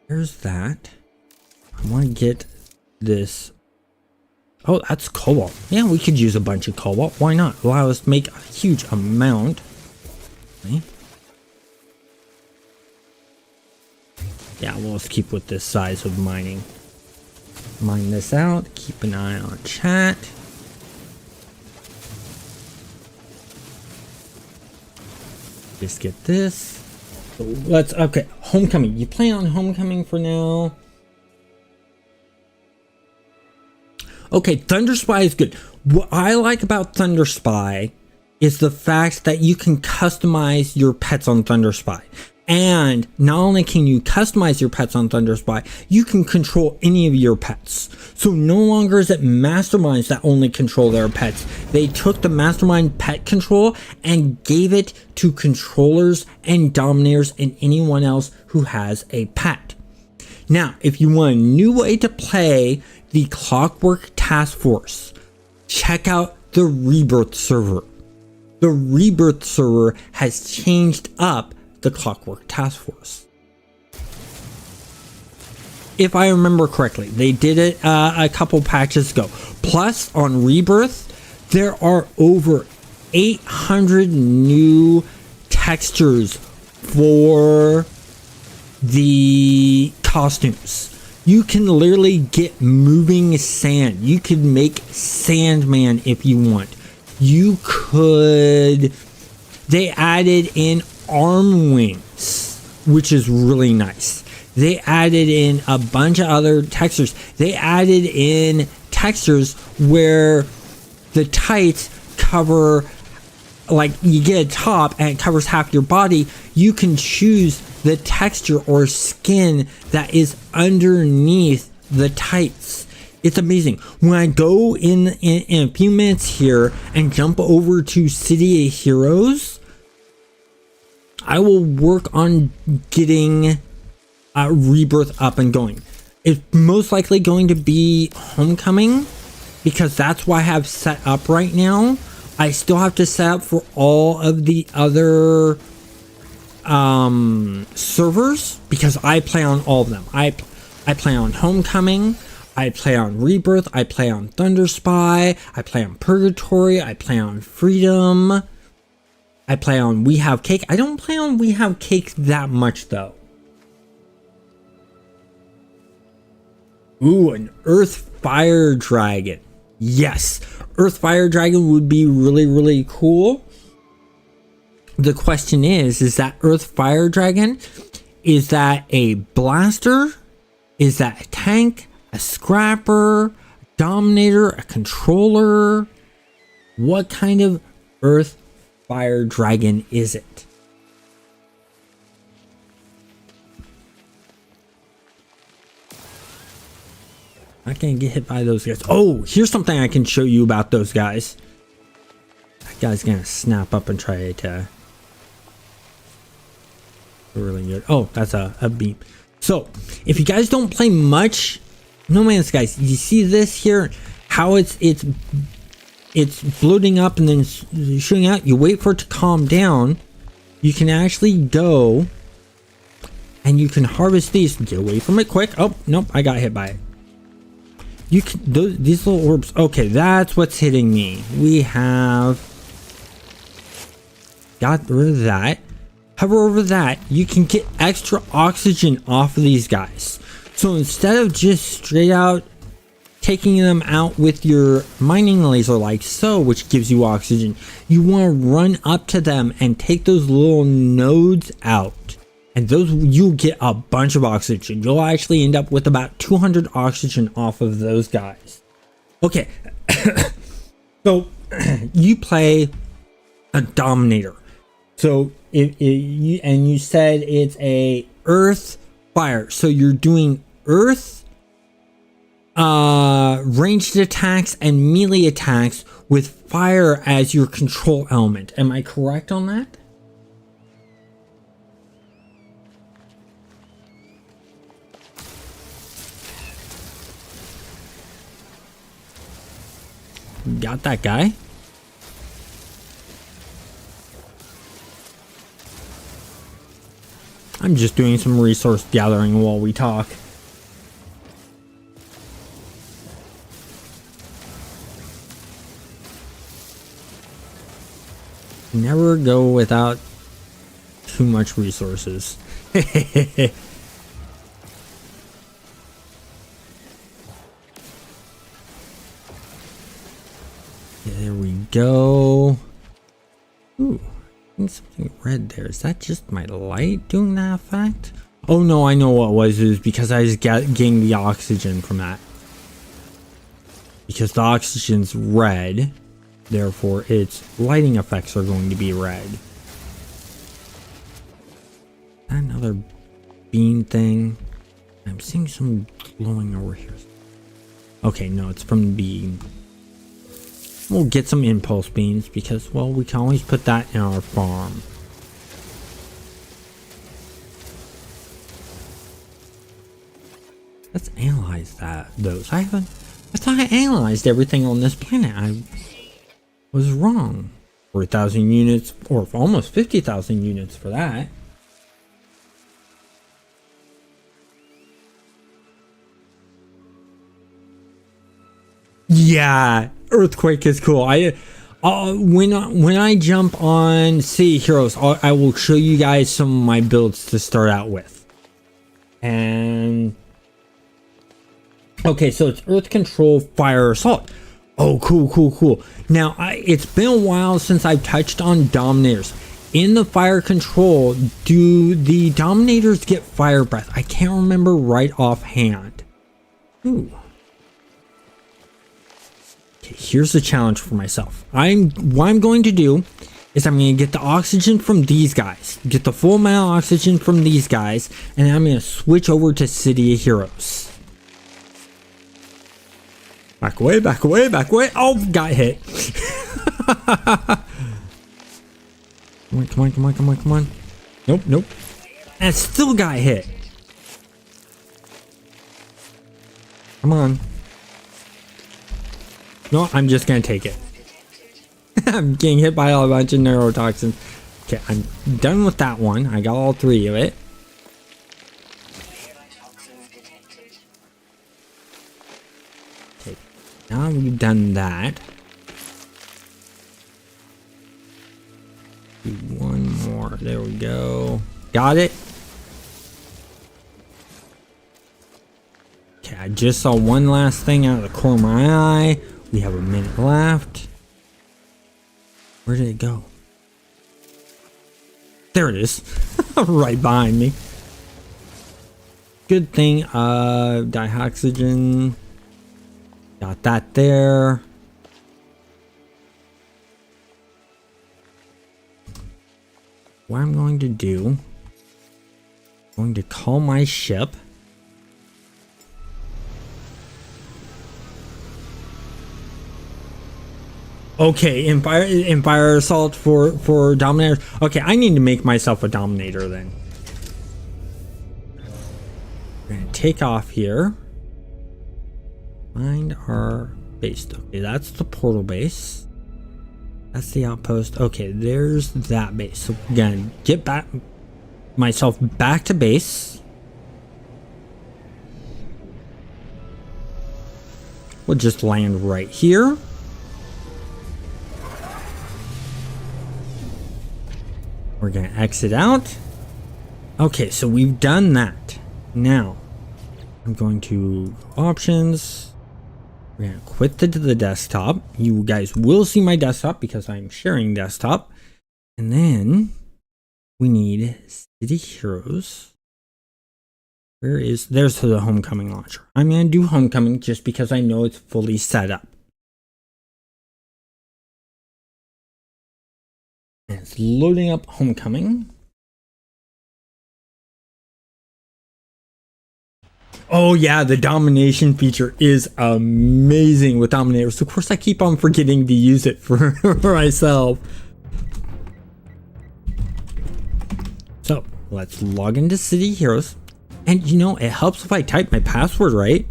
There's that. I want to get this. Oh, that's cobalt. Yeah, we could use a bunch of cobalt. Why not? Allow us to make a huge amount. Okay. Yeah, we'll just keep with this size of mining. Mine this out. Keep an eye on chat. Just get this. So let's, okay, Homecoming. You play on Homecoming for now. Okay, Thunder Spy is good. What I like about Thunder Spy is the fact that you can customize your pets on Thunder Spy. And not only can you customize your pets on Thunder Spy, you can control any of your pets. So no longer is it masterminds that only control their pets. They took the mastermind pet control and gave it to controllers and dominators and anyone else who has a pet. Now, if you want a new way to play the Clockwork Task Force, check out the Rebirth server. The Rebirth server has changed up the Clockwork Task Force. If I remember correctly, they did it a couple patches ago. Plus, on Rebirth, there are over 800 new textures for the costumes. You can literally get moving sand. You could make Sandman if you want. You could... They added in arm wings, which is really nice. They added in a bunch of other textures. They added in textures where the tights cover, like you get a top and it covers half your body. You can choose the texture or skin that is underneath the tights. It's amazing. When I go in a few minutes here and jump over to City of Heroes, I will work on getting Rebirth up and going. It's most likely going to be Homecoming, because that's what I have set up right now. I still have to set up for all of the other servers, because I play on all of them. I play on Homecoming, I play on Rebirth, I play on Thunder Spy, I play on Purgatory, I play on Freedom, I play on We Have Cake. I don't play on We Have Cake that much though. Ooh, an Earth Fire Dragon. Yes, Earth Fire Dragon would be really, really cool. the question is that Earth Fire Dragon, is that a blaster? Is that a tank? A scrapper? A dominator? A controller? What kind of Earth Fire Dragon is it? Not gonna get hit by those guys. Oh, here's something I can show you about those guys. That guy's gonna snap up and try to really good. Oh, that's a beam. So if you guys don't play much No Man's Sky, you see this here, how it's bloating up and then shooting out. You wait for it to calm down. You can actually go and you can harvest these. Get away from it quick. Oh nope, I got hit by it. You can these little orbs. Okay, that's what's hitting me. We have got rid of that. Hover over that, you can get extra oxygen off of these guys. So instead of just straight out taking them out with your mining laser like so, which gives you oxygen, you want to run up to them and take those little nodes out. And those, you'll get a bunch of oxygen. You'll actually end up with about 200 oxygen off of those guys. Okay, so you play a Dominator. So you said it's a Earth Fire. So you're doing Earth ranged attacks and melee attacks with fire as your control element. Am I correct on that? Got that guy. I'm just doing some resource gathering while we talk. Never go without too much resources. There we go. Ooh, I think something red there. Is that just my light doing that effect? Oh no, I know what it was. It was because I just gained the oxygen from that. Because the oxygen's red, therefore its lighting effects are going to be red. Another beam thing. I'm seeing some glowing over here. Okay, no, it's from the beam. We'll get some impulse beams because, well, we can always put that in our farm. Let's analyze those. I thought I analyzed everything on this planet. I was wrong. 4,000 units, or almost 50,000 units for that. Yeah, Earthquake is cool. When I jump on City Heroes, I will show you guys some of my builds to start out with. And okay, so it's Earth Control, Fire Assault. Oh, cool. Now, it's been a while since I've touched on Dominators. In the Fire Control, do the Dominators get Fire Breath? I can't remember right offhand. Ooh. Here's the challenge for myself. What I'm going to do is I'm going to get the oxygen from these guys, get the full amount of oxygen from these guys, and then I'm going to switch over to City of Heroes. Back away. Oh, got hit. Come on. Nope. And still got hit. Come on. No, I'm just gonna take it. I'm getting hit by a bunch of neurotoxins. Okay, I'm done with that one. I got all 3 of it. Okay, now we've done that. Do one more. There we go. Got it. Okay, I just saw one last thing out of the corner of my eye. We have a minute left. Where did it go? There it is. Right behind me. Good thing, dioxygen. Got that there. What I'm going to do, I'm going to call my ship. Okay, Empire Assault for Dominators. Okay, I need to make myself a Dominator then. We're gonna take off here. Find our base. Okay, that's the portal base. That's the outpost. Okay, there's that base. So again, get back myself back to base. We'll just land right here. We're gonna exit out. Okay, so we've done that. Now, I'm going to options. We're gonna quit the desktop. You guys will see my desktop because I'm sharing desktop. And then we need City Heroes. There's the Homecoming launcher. I'm gonna do Homecoming just because I know it's fully set up. And it's loading up Homecoming. Oh yeah, the domination feature is amazing with Dominators. Of course, I keep on forgetting to use it for myself. So let's log into City Heroes. And you know, it helps if I type my password right.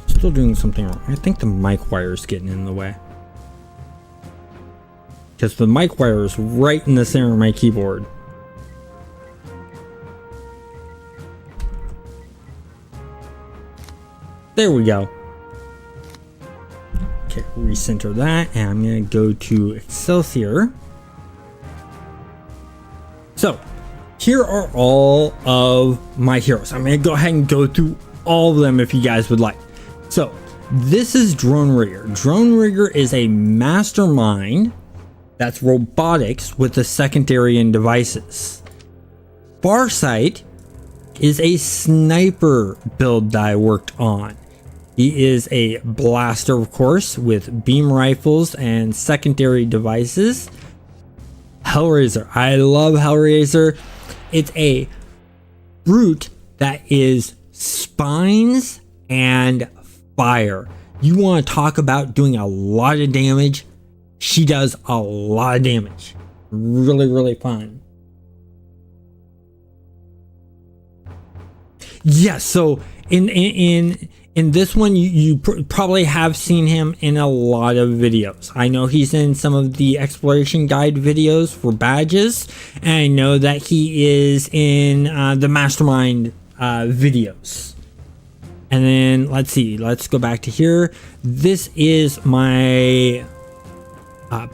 Still doing something wrong. I think the mic wire is getting in the way. Because the mic wire is right in the center of my keyboard. There we go. Okay, recenter that, and I'm going to go to Excelsior. So, here are all of my heroes. I'm going to go ahead and go through all of them if you guys would like. So, this is Drone Rigger. Drone Rigger is a mastermind that's robotics with the secondary and devices. Farsight is a sniper build that I worked on. He is a blaster, of course, with beam rifles and secondary devices. Hellraiser. I love Hellraiser. It's a brute that is spines and fire. You want to talk about doing a lot of damage? She does a lot of damage. Really, really fun. Yes, so in this one, you probably have seen him in a lot of videos. I know he's in some of the exploration guide videos for badges, and I know that he is in the mastermind videos. And then let's see, let's go back to here. This is my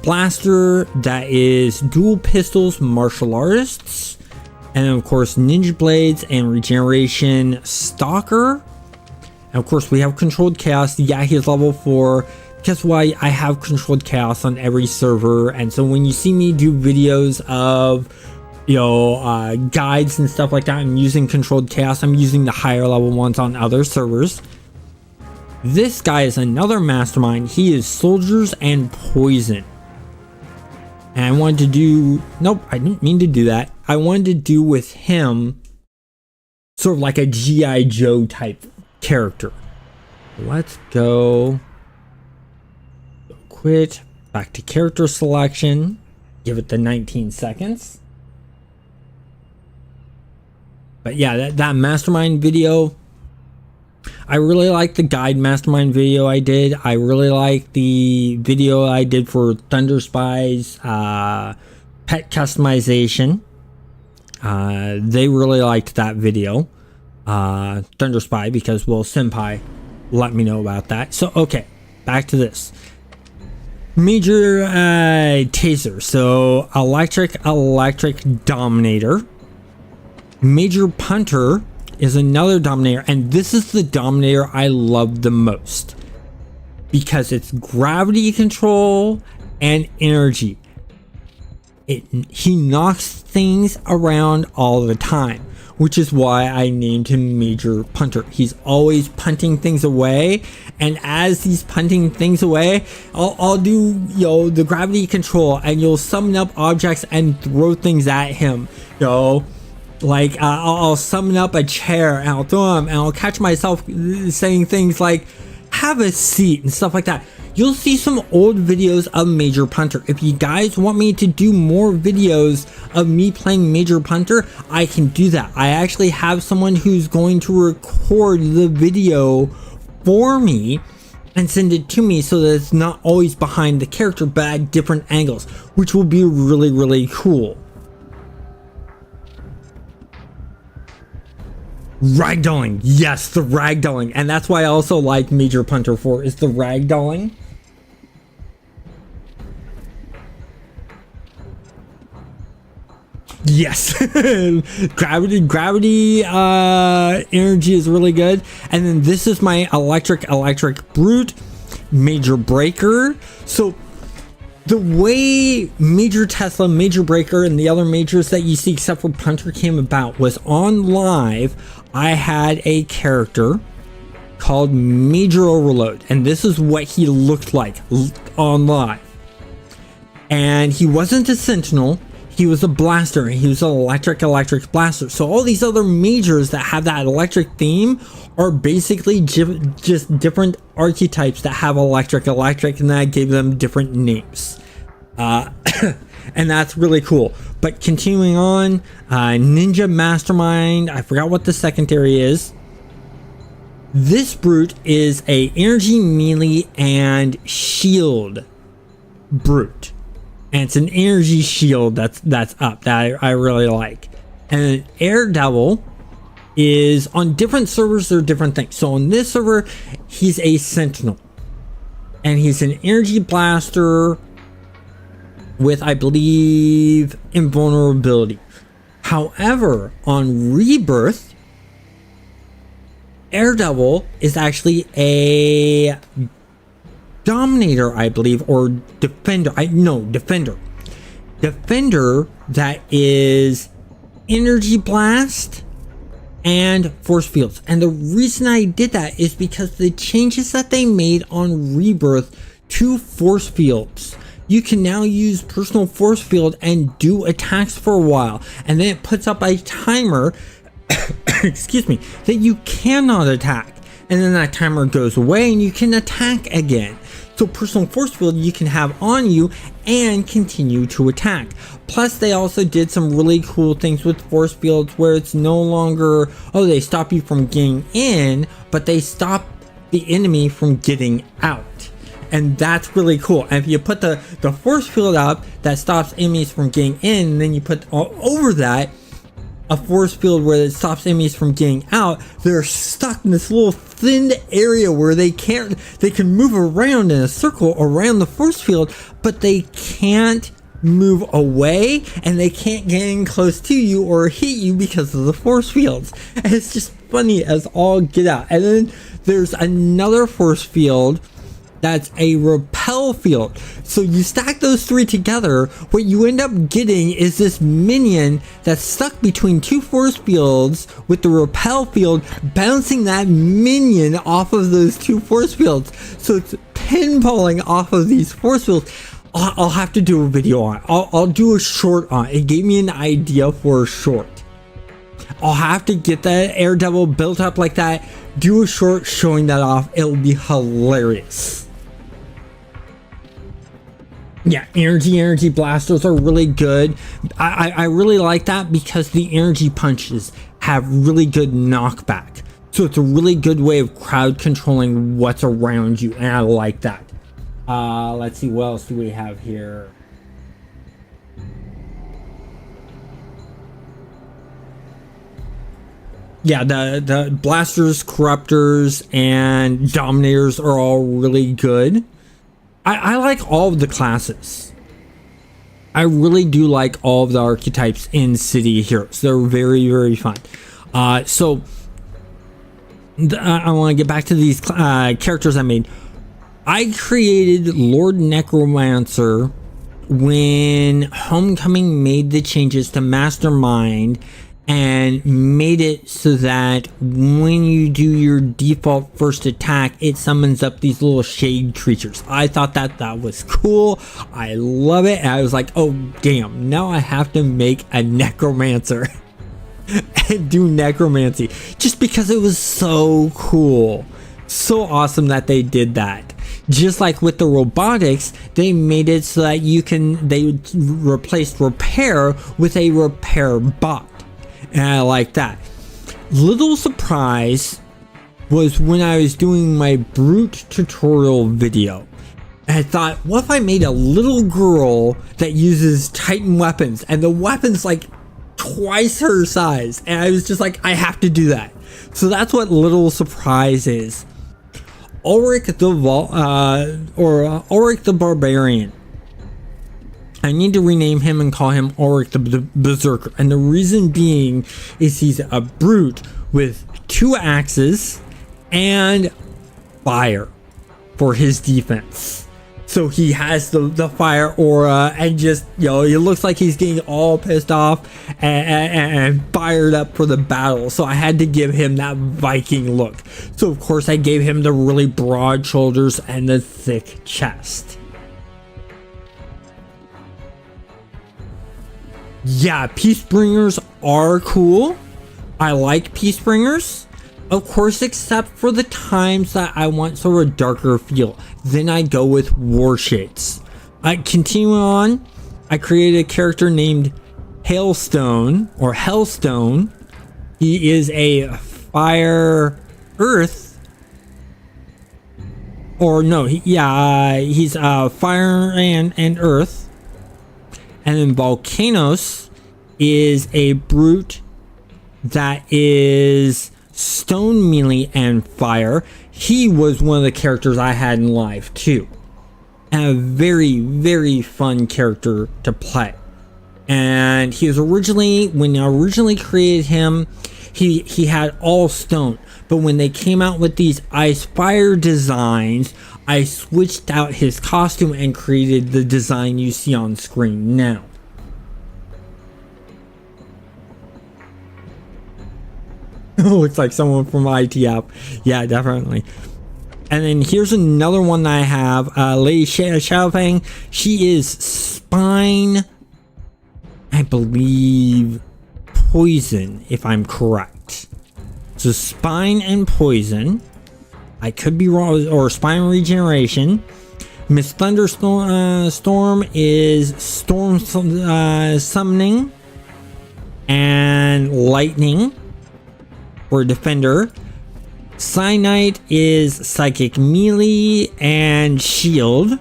blaster that is dual pistols martial artists, and of course ninja blades and regeneration stalker. And of course we have controlled chaos. Yeah, he's level 4. Guess why? I have controlled chaos on every server, and so when you see me do videos of guides and stuff like that, I'm using controlled chaos. I'm using the higher level ones on other servers. This guy is another mastermind. He is soldiers and poison. And I wanted to do, nope, I didn't mean to do that. I wanted to do with him sort of like a G.I. Joe type character. Let's go quit, back to character selection, give it the 19 seconds. But yeah, that mastermind video, I really like the guide mastermind video I did. I really like the video I did for Thunder Spy's pet customization. They really liked that video, Thunder Spy, because, well, Senpai let me know about that. So, okay, back to this. Major Taser, so electric Dominator. Major Punter, is another Dominator, and this is the Dominator I love the most because it's gravity control and energy. He knocks things around all the time, which is why I named him Major Punter. He's always punting things away, and as he's punting things away, I'll do the gravity control, and you'll summon up objects and throw things at him. Like I'll summon up a chair and I'll throw him, and I'll catch myself saying things like "have a seat" and stuff like that. You'll see some old videos of Major Punter. If you guys want me to do more videos of me playing Major Punter, I can do that. I actually have someone who's going to record the video for me and send it to me so that it's not always behind the character but at different angles, which will be really, really cool. Ragdolling, yes, the ragdolling, and that's why I also like Major Punter for is the ragdolling. Yes, gravity energy is really good. And then this is my electric brute, Major Breaker. So the way Major Tesla, Major Breaker, and the other majors that you see except for Punter came about was on live. I had a character called Major Overload, and this is what he looked like on live. And he wasn't a Sentinel. He was a blaster. He was an electric blaster. So all these other majors that have that electric theme are basically just different archetypes that have electric, and I gave them different names. And that's really cool. But continuing on, Ninja Mastermind. I forgot what the secondary is. This brute is a energy, melee, and shield brute. And it's an energy shield that's up that I really like. And Air Devil is on different servers, there are different things. So on this server, he's a Sentinel. And he's an energy blaster with, I believe, invulnerability. However, on Rebirth, Air Devil is actually a Dominator, I believe, or Defender. Defender. Defender that is Energy Blast and Force Fields. And the reason I did that is because the changes that they made on Rebirth to Force Fields. You can now use Personal Force Field and do attacks for a while. And then it puts up a timer, excuse me, that you cannot attack. And then that timer goes away and you can attack again. So Personal Force Field you can have on you and continue to attack. Plus they also did some really cool things with Force Fields where it's no longer, they stop you from getting in, but they stop the enemy from getting out. And that's really cool. And if you put the Force Field up that stops enemies from getting in, and then you put over that a Force Field where it stops enemies from getting out, they're stuck in this little thin area where they can move around in a circle around the Force Field, but they can't move away and they can't get in close to you or hit you because of the Force Fields. And it's just funny as all get out. And then there's another Force Field that's a repel field. So you stack those three together, what you end up getting is this minion that's stuck between two force fields with the repel field bouncing that minion off of those two force fields. So it's pinballing off of these force fields. I'll have to do a video on it. I'll do a short on it. It gave me an idea for a short. I'll have to get that Air Devil built up like that, do a short showing that off. It'll be hilarious. Yeah, energy blasters are really good. I really like that because the energy punches have really good knockback. So it's a really good way of crowd controlling what's around you, and I like that. Let's see, what else do we have here? Yeah, the blasters, corruptors, and dominators are all really good. I like all of the classes. I really do like all of the archetypes in City Heroes. They're very, very fun. So I want to get back to these characters I made. I created Lord Necromancer when Homecoming made the changes to Mastermind and made it so that when you do your default first attack, it summons up these little shade creatures. I thought that was cool. I love it. And I was like, oh damn, now I have to make a Necromancer and do necromancy, just because it was so cool. So awesome that they did that. Just like with the robotics, they made it so that they replaced repair with a repair bot. And I like that. Little surprise was when I was doing my brute tutorial video. And I thought, what if I made a little girl that uses Titan weapons, and the weapon's like twice her size? And I was just like, I have to do that. So that's what Little Surprise is. Ulrich the Ulrich the Barbarian. I need to rename him and call him Ulrich the Berserker. And the reason being is he's a brute with 2 axes and fire for his defense. So he has the fire aura, and just, you know, it looks like he's getting all pissed off and fired up for the battle. So I had to give him that Viking look. So of course I gave him the really broad shoulders and the thick chest. Yeah, Peacebringers are cool. I like Peacebringers. Of course, except for the times that I want sort of a darker feel. Then I go with Warshades. Continuing on, I created a character named Hailstone, or Hellstone. He is a fire earth. Or no, he's fire and earth. And then Volcanoes is a brute that is stone melee and fire. He was one of the characters I had in live too, and a very, very fun character to play. And he was originally, when I originally created him, he had all stone, but when they came out with these ice fire designs, I switched out his costume and created the design you see on screen now. Looks like someone from IT app. Yeah, definitely. And then here's another one that I have. Lady Shadowfang. She is spine, I believe, poison, if I'm correct. So spine and poison. I could be wrong. Or spine regeneration. Miss Thunderstorm Storm is storm summoning and lightning for defender. Cyanite is psychic melee and shield.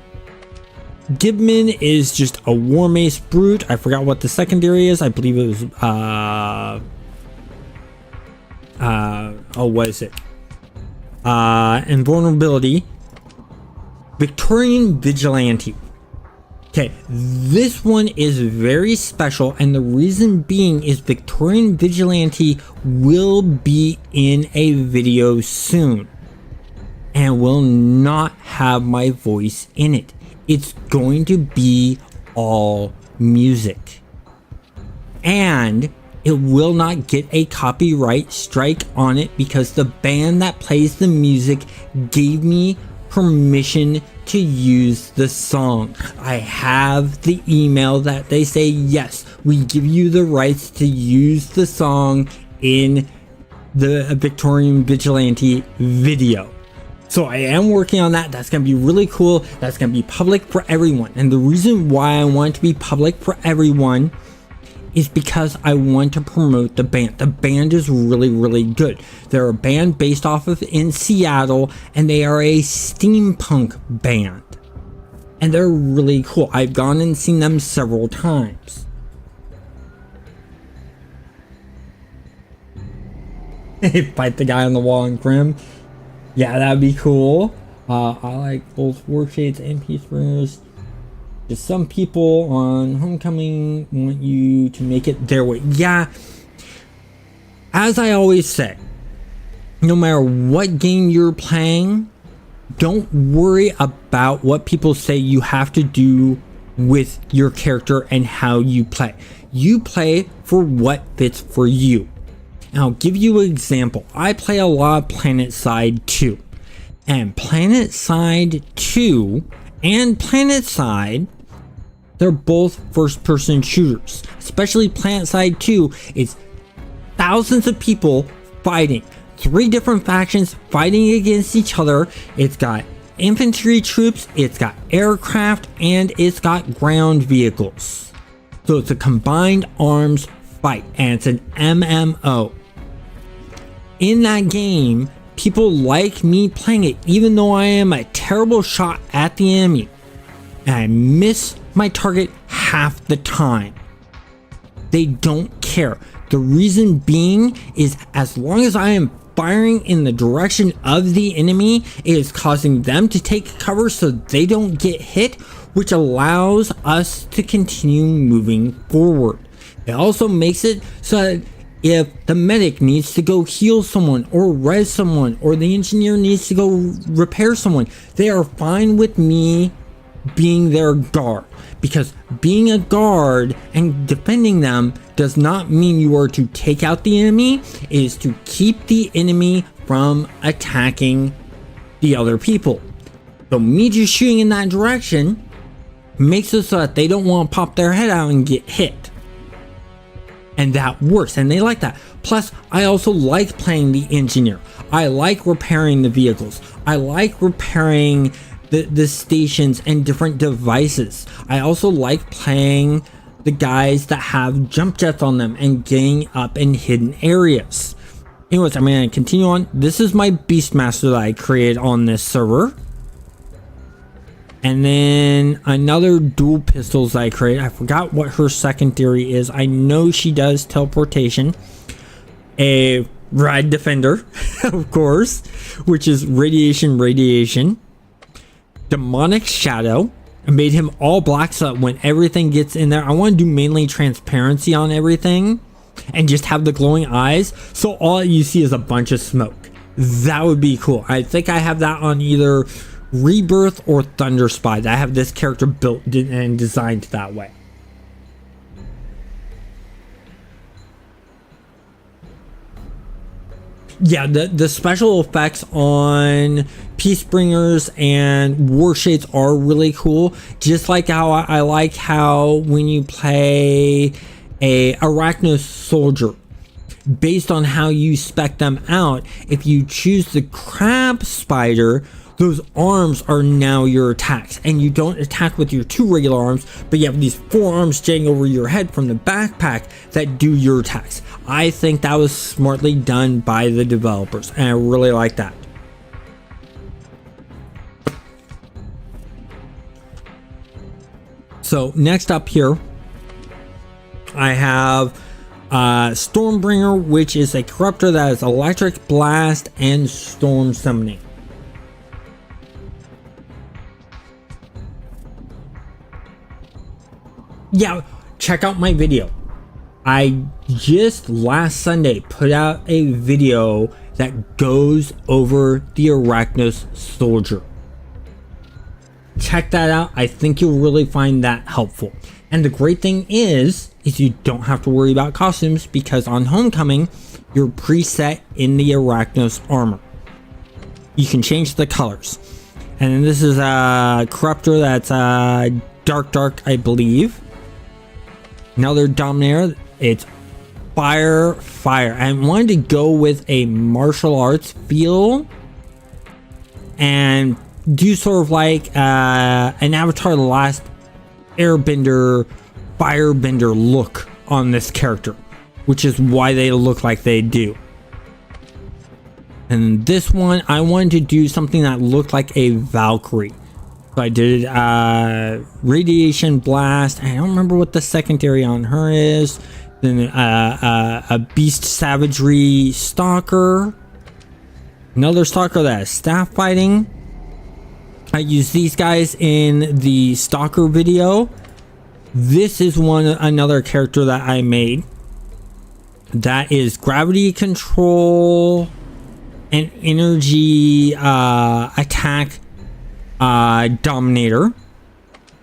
Gibman is just a war mace brute. I forgot what the secondary is. I believe it was what is it? Invulnerability. Victorian Vigilante. Okay, this one is very special, and the reason being is Victorian Vigilante will be in a video soon and will not have my voice in it. It's going to be all music, and it will not get a copyright strike on it because the band that plays the music gave me permission to use the song. I have the email that they say, yes, we give you the rights to use the song in the Victorian Vigilante video. So I am working on that. That's going to be really cool. That's going to be public for everyone. And the reason why I want it to be public for everyone is because I want to promote the band. The band is really, really good. They're a band based off of in Seattle, and they are a steampunk band. And they're really cool. I've gone and seen them several times. Fight the guy on the wall in Grim. Yeah, that'd be cool. I like both Warshades and Peacebringers. Just some people on Homecoming want you to make it their way. Yeah, as I always say, no matter what game you're playing, don't worry about what people say you have to do with your character and how you play. You play for what fits for you. And I'll give you an example. I play a lot of PlanetSide 2. And PlanetSide 2 and PlanetSide, they're both first-person shooters. Especially PlanetSide 2, it's thousands of people fighting. 3 different factions fighting against each other. It's got infantry troops, it's got aircraft, and it's got ground vehicles. So it's a combined arms fight, and it's an MMO. In that game, people like me playing it, even though I am a terrible shot at the enemy, and I miss my target half the time. They don't care. The reason being is as long as I am firing in the direction of the enemy, it is causing them to take cover so they don't get hit, which allows us to continue moving forward. It also makes it so that if the medic needs to go heal someone or res someone, or the engineer needs to go repair someone, they are fine with me being their guard, because being a guard and defending them does not mean you are to take out the enemy. It is to keep the enemy from attacking the other people. So me just shooting in that direction makes it so that they don't want to pop their head out and get hit. And that works, and they like that. Plus, I also like playing the engineer. I like repairing the vehicles. I like repairing the stations and different devices. I also like playing the guys that have jump jets on them and getting up in hidden areas. Anyways, I'm going to continue on. This is my Beastmaster that I created on this server. And then another dual pistols that I created. I forgot what her secondary is. I know she does teleportation. A Rad Defender, of course, which is radiation. Demonic Shadow. I made him all black so that when everything gets in there, I want to do mainly transparency on everything and just have the glowing eyes, so all you see is a bunch of smoke. That would be cool. I think I have that on either Rebirth or Thunder Spy. I have this character built and designed that way. Yeah, the special effects on Peacebringers and Warshades are really cool. Just like how I like how when you play a Arachnos soldier, based on how you spec them out, if you choose the crab spider, those arms are now your attacks, and you don't attack with your 2 regular arms, but you have these 4 arms jetting over your head from the backpack that do your attacks. I think that was smartly done by the developers, and I really like that. So next up here, I have Stormbringer, which is a corruptor that is electric blast and storm summoning. Yeah, check out my video. I just last Sunday put out a video that goes over the Arachnos soldier. Check that out. I think you'll really find that helpful. And the great thing is you don't have to worry about costumes, because on Homecoming, you're preset in the Arachnos armor. You can change the colors. And then this is a corruptor that's dark, I believe. Another Dominator. It's fire. I wanted to go with a martial arts feel and do sort of like an Avatar: The Last Airbender, firebender look on this character, which is why they look like they do. And this one, I wanted to do something that looked like a Valkyrie. So I did radiation blast. I don't remember what the secondary on her is. Then a beast savagery stalker. Another stalker that is staff fighting. I used these guys in the stalker video. This is another character that I made. That is gravity control. an energy attack Dominator.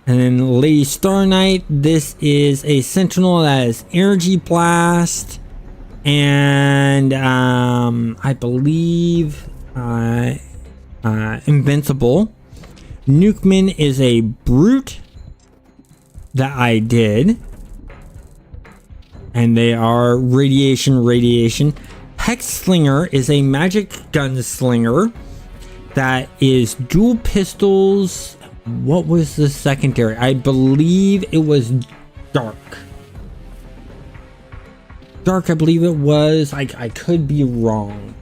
And then Lady Star Knight, this is a Sentinel that is Energy Blast. And I believe Invincible. Nukeman is a Brute that I did. And they are Radiation. Hexslinger is a Magic Gunslinger that is dual pistols. What was the secondary? I believe it was Dark. I believe it was. I could be wrong.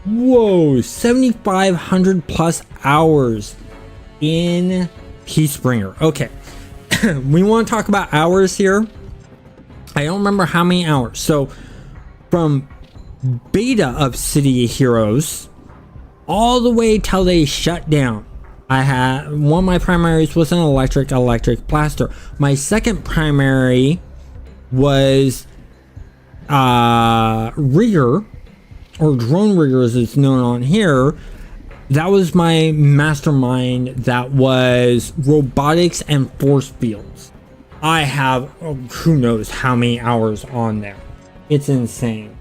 Whoa, 7,500 plus hours in Peacebringer. Okay, we want to talk about hours here. I don't remember how many hours. So from beta of City of Heroes all the way till they shut down, I had one of my primaries was an electric blaster. My second primary was rigger, or drone rigger as it's known on here. That was my mastermind. That was robotics and force fields. I have who knows how many hours on there. It's insane.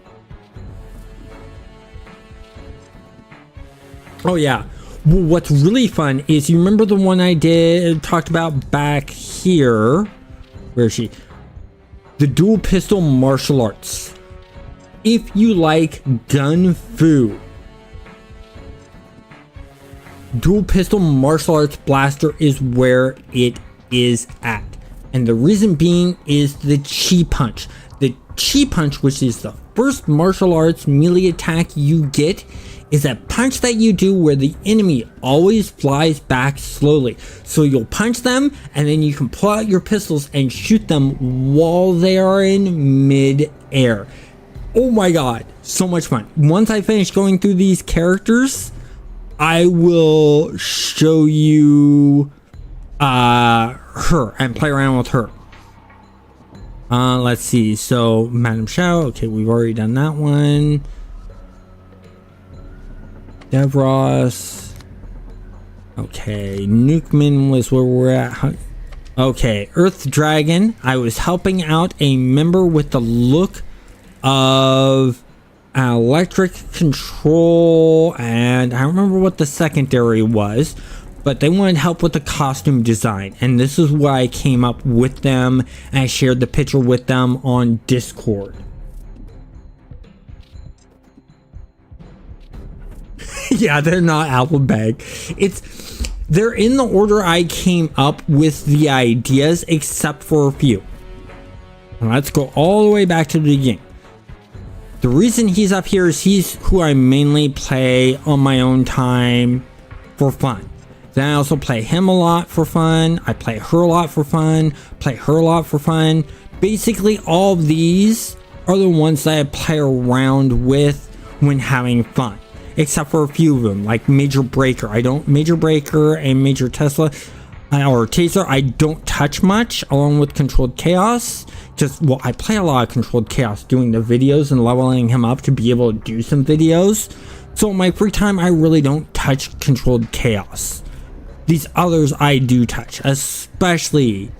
Oh yeah, what's really fun is, you remember the one I talked about back here? Where is she? The dual pistol martial arts. If you like gun fu, dual pistol martial arts blaster is where it is at. And the reason being is the Chi Punch. The Chi Punch, which is the first martial arts melee attack you get, is a punch that you do where the enemy always flies back slowly. So you'll punch them and then you can pull out your pistols and shoot them while they are in mid-air. Oh my god, so much fun. Once I finish going through these characters, I will show you her and play around with her. Let's see. So Madame Shao, okay, we've already done that one. Devros. Okay, Nukeman was where we're at. Okay, Earth Dragon. I was helping out a member with the look of electric control, and I don't remember what the secondary was, but they wanted help with the costume design, and this is why I came up with them, and I shared the picture with them on Discord. Yeah, they're not alphabet. They're in the order I came up with the ideas, except for a few. And let's go all the way back to the beginning. The reason he's up here is he's who I mainly play on my own time for fun. Then I also play him a lot for fun. I play her a lot for fun. Play her a lot for fun. Basically, all of these are the ones that I play around with when having fun. Except for a few of them, like Major Breaker. Major Breaker and Major Tesla or Taser, I don't touch much, along with Controlled Chaos. I play a lot of Controlled Chaos, doing the videos and leveling him up to be able to do some videos. So in my free time, I really don't touch Controlled Chaos. These others I do touch, especially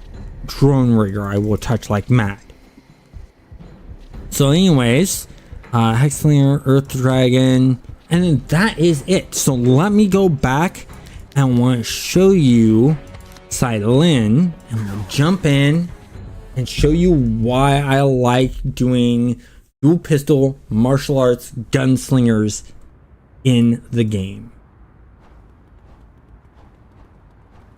Drone Rigger I will touch like mad. So anyways, Hexslinger, Earth Dragon, and then that is it. So let me go back and want to show you Cylin, and we'll jump in and show you why I like doing dual pistol martial arts gunslingers in the game.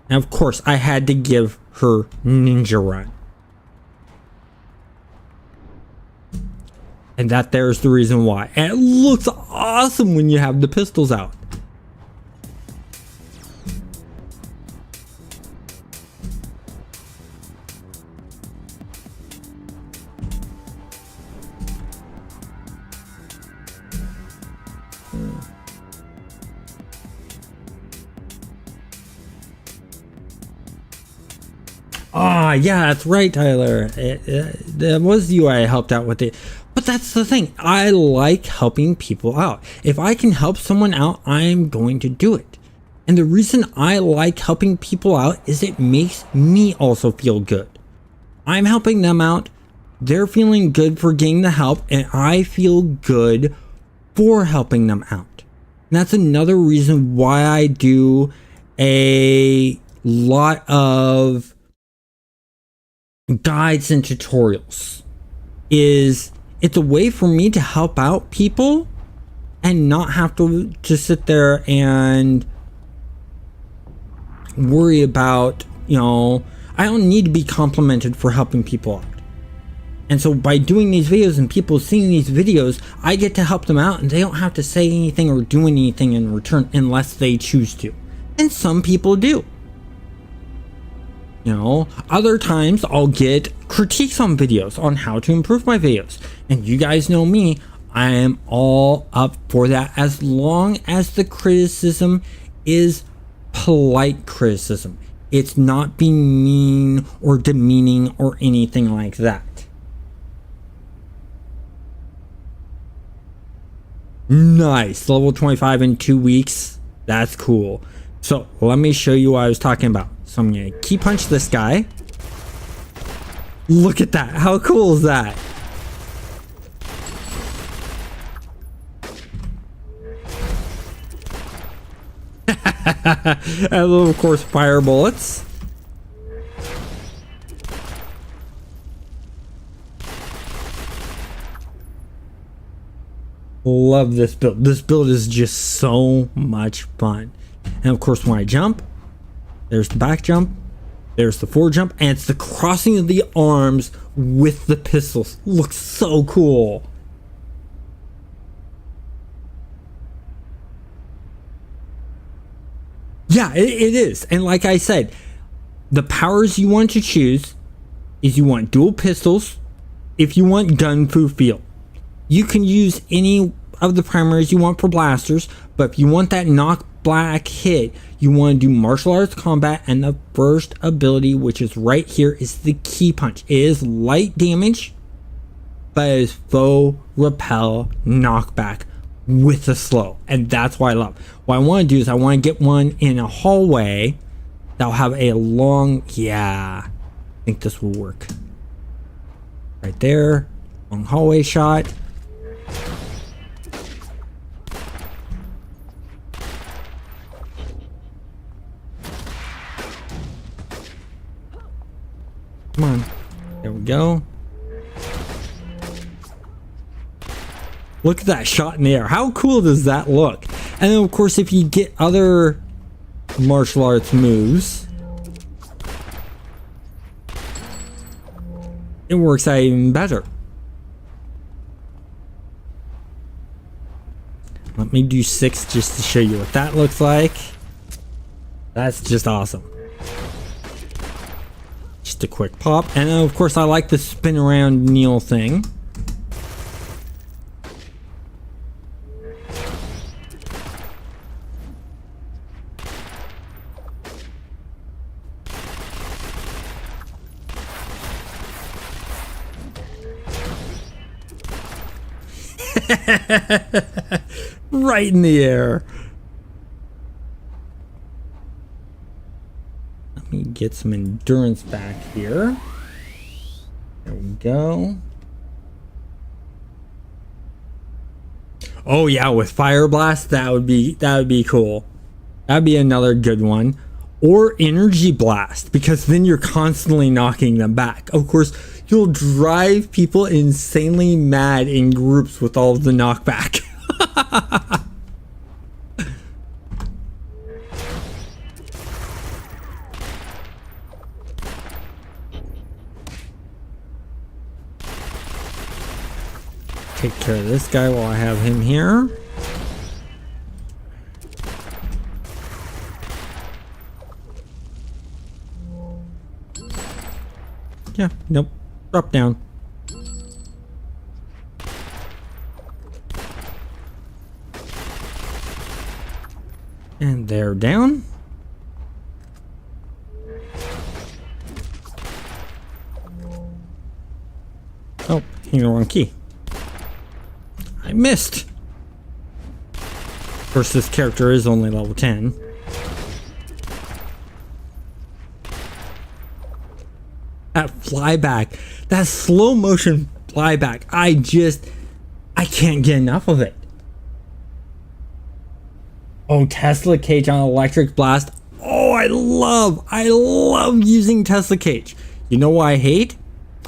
And of course, I had to give her Ninja Run. And that there's the reason why. And it looks awesome when you have the pistols out. Ah, yeah, that's right, Tyler. That was you I helped out with it. But But that's the thing. I like helping people out. If I can help someone out, I'm going to do it. And the reason I like helping people out is it makes me also feel good. I'm helping them out. They're feeling good for getting the help, and I feel good for helping them out. And that's another reason why I do a lot of guides and tutorials. It's a way for me to help out people and not have to sit there and worry about, I don't need to be complimented for helping people out. And so by doing these videos and people seeing these videos, I get to help them out, and they don't have to say anything or do anything in return unless they choose to. And some people do. Other times I'll get critiques on videos on how to improve my videos. And you guys know me, I am all up for that as long as the criticism is polite criticism. It's not being mean or demeaning or anything like that. Nice. Level 25 in 2 weeks. That's cool. So let me show you what I was talking about. So I'm going to key punch this guy. Look at that. How cool is that? And of course, fire bullets. Love this build. This build is just so much fun. And of course, when I jump, there's the back jump, there's the forward jump, and it's the crossing of the arms with the pistols. Looks so cool. Yeah, it is. And like I said, the powers you want to choose is you want dual pistols if you want gun fu feel. You can use any of the primaries you want for blasters, but if you want that knock back hit, you want to do martial arts combat, and the first ability, which is right here, is the key punch. It is light damage, but it is faux repel knockback with the slow, and that's what I love. What I want to do is I want to get one in a hallway that'll have a long, I think this will work. Right there, long hallway shot. Come on. There we go. Look at that shot in the air. How cool does that look? And then, of course, if you get other martial arts moves, it works out even better. Let me do 6 just to show you what that looks like. That's just awesome. Just a quick pop. And then, of course, I like the spin around kneel thing. Right in the air. Let me get some endurance back here. There we go. Oh yeah, with Fire Blast, that would be cool. That'd be another good one. Or Energy Blast, because then you're constantly knocking them back. Of course, you'll drive people insanely mad in groups with all of the knockback. Take care of this guy while I have him here. Yeah, nope. Drop down. And they're down. Oh, hitting the wrong key. missed. Of course, this character is only level 10. That flyback, that slow motion flyback, I can't get enough of it. Oh, Tesla Cage on Electric Blast. Oh, I love using Tesla Cage. You know what I hate?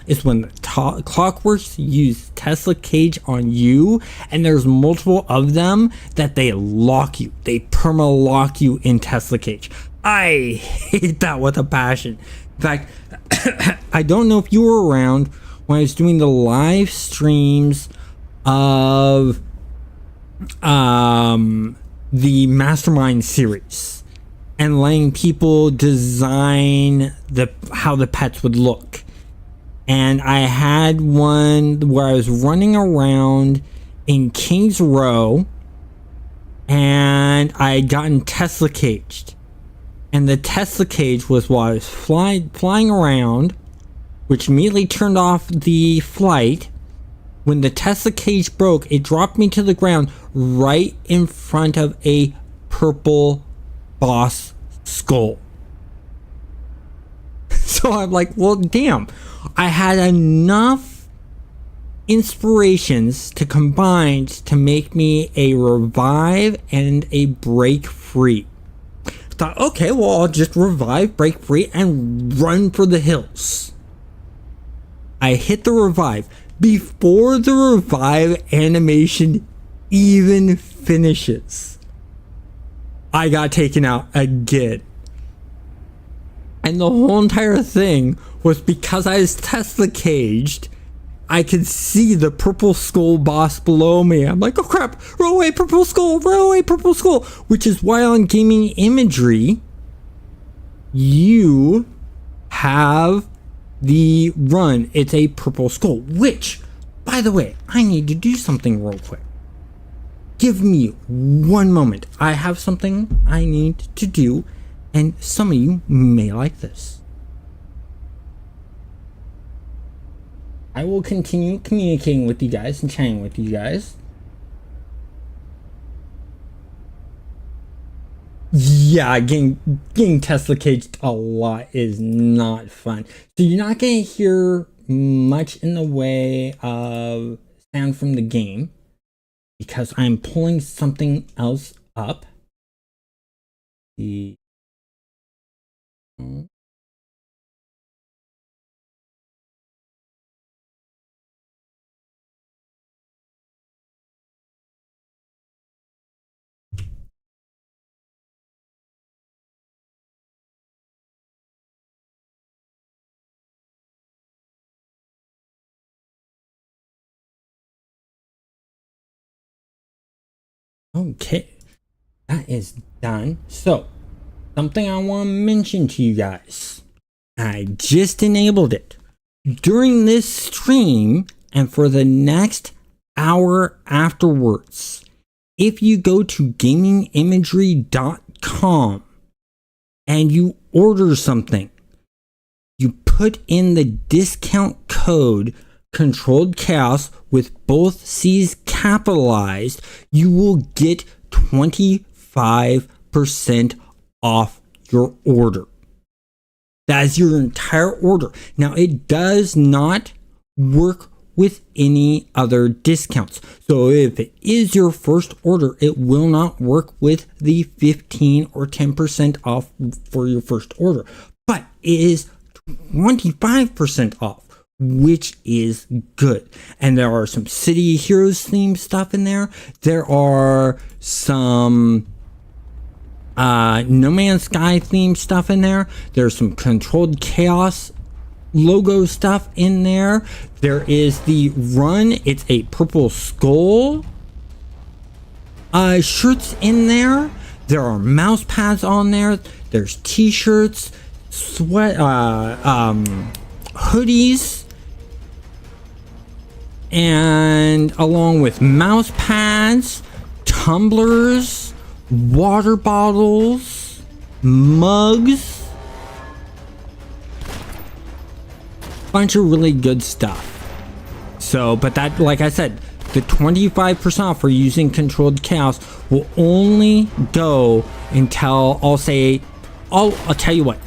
Is when the Clockworks use Tesla Cage on you, and there's multiple of them that they lock you. They perma-lock you in Tesla Cage. I hate that with a passion. In fact, I don't know if you were around when I was doing the live streams of the Mastermind series and letting people design how the pets would look. And I had one where I was running around in Kings Row and I had gotten Tesla caged. And the Tesla cage was while I was flying around, which immediately turned off the flight. When the Tesla cage broke, it dropped me to the ground right in front of a purple boss skull. So I'm like, well, damn. I had enough inspirations to combine to make me a revive and a break free. Thought, okay, well, I'll just revive, break free, and run for the hills. I hit the revive. Before the revive animation even finishes, I got taken out again. And the whole entire thing was because I was Tesla caged, I could see the purple skull boss below me. I'm like, oh crap, roll away purple skull, roll away purple skull. Which is why on Gaming Imagery, you have the run. It's a purple skull, which, by the way, I need to do something real quick. Give me one moment. I have something I need to do, and some of you may like this. I will continue communicating with you guys and chatting with you guys. Yeah, getting Tesla caged a lot is not fun. So you're not going to hear much in the way of sound from the game because I'm pulling something else up. Okay, that is done. So, something I want to mention to you guys. I just enabled it. During this stream and for the next hour afterwards, if you go to gamingimagery.com and you order something, you put in the discount code Controlled Chaos with both C's capitalized, you will get 25% off your order. That is your entire order. Now, it does not work with any other discounts. So if it is your first order, it will not work with the 15 or 10% off for your first order. But it is 25% off, which is good. And there are some City Heroes themed stuff in there. There are some No Man's Sky themed stuff in there. There's some Controlled Chaos logo stuff in there. There is the run. It's a purple skull shirts in there. There are mouse pads on there. There's t-shirts, sweat, hoodies, and along with mouse pads, tumblers, water bottles, mugs, bunch of really good stuff. So, but that, like I said, the 25% off for using Controlled Chaos will only go until I'll tell you what,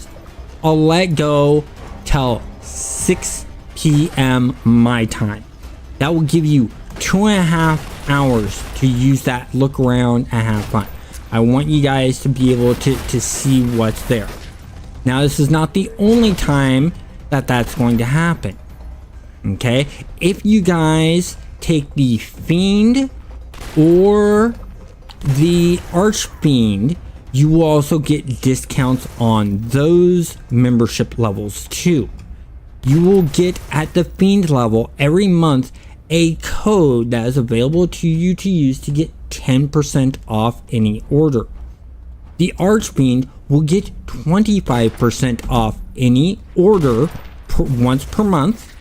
I'll let go till 6 p.m. my time. That will give you 2.5 hours to use that, look around and have fun. I want you guys to be able to see what's there. Now, this is not the only time that that's going to happen. Okay, if you guys take the Fiend or the Archfiend, you will also get discounts on those membership levels too. You will get at the Fiend level every month a code that is available to you to use to get 10% off any order. The Archfiend will get 25% off any order once per month,